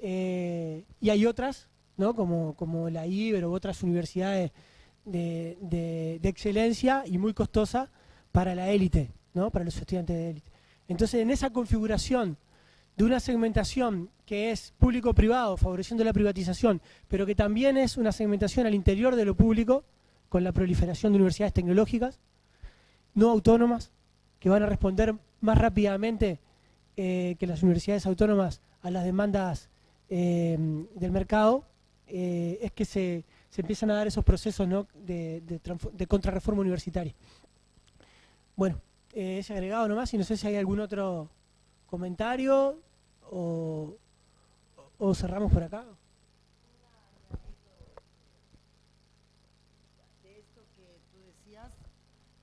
y hay otras, ¿no? como la Ibero u otras universidades de excelencia y muy costosa para la élite, ¿no? Para los estudiantes de élite. Entonces, en esa configuración de una segmentación que es público-privado, favoreciendo la privatización, pero que también es una segmentación al interior de lo público, con la proliferación de universidades tecnológicas, no autónomas, que van a responder más rápidamente que las universidades autónomas a las demandas del mercado, es que se empiezan a dar esos procesos, ¿no? de contrarreforma universitaria. Bueno, ese agregado nomás, y no sé si hay algún otro comentario o cerramos por acá. De esto que tú decías,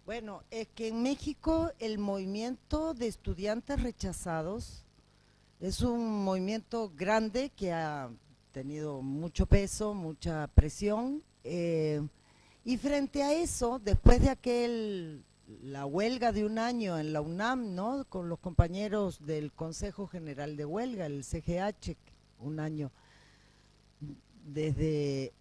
bueno, es que en México el movimiento de estudiantes rechazados es un movimiento grande que ha tenido mucho peso, mucha presión, y frente a eso, después de la huelga de un año en la UNAM, ¿no? Con los compañeros del Consejo General de Huelga, el CGH, un año, desde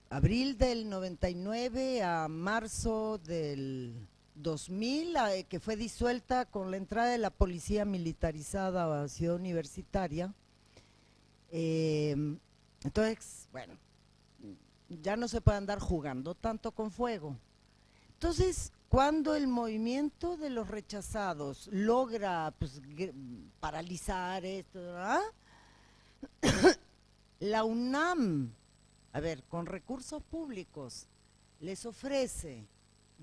abril del 99 a marzo del 2000, que fue disuelta con la entrada de la policía militarizada a la ciudad universitaria. Entonces, bueno, ya no se puede andar jugando tanto con fuego. Entonces, cuando el movimiento de los rechazados logra pues, paralizar esto, ¿verdad? La UNAM, a ver, con recursos públicos, les ofrece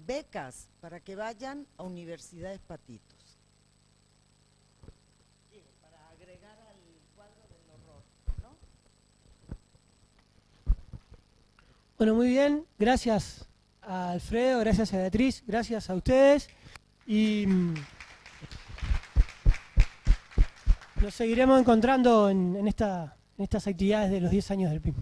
becas para que vayan a universidades patitos. Para agregar al cuadro del horror, ¿no? Bueno, muy bien, gracias a Alfredo, gracias a Beatriz, gracias a ustedes, y nos seguiremos encontrando en estas actividades de los 10 años del PIM.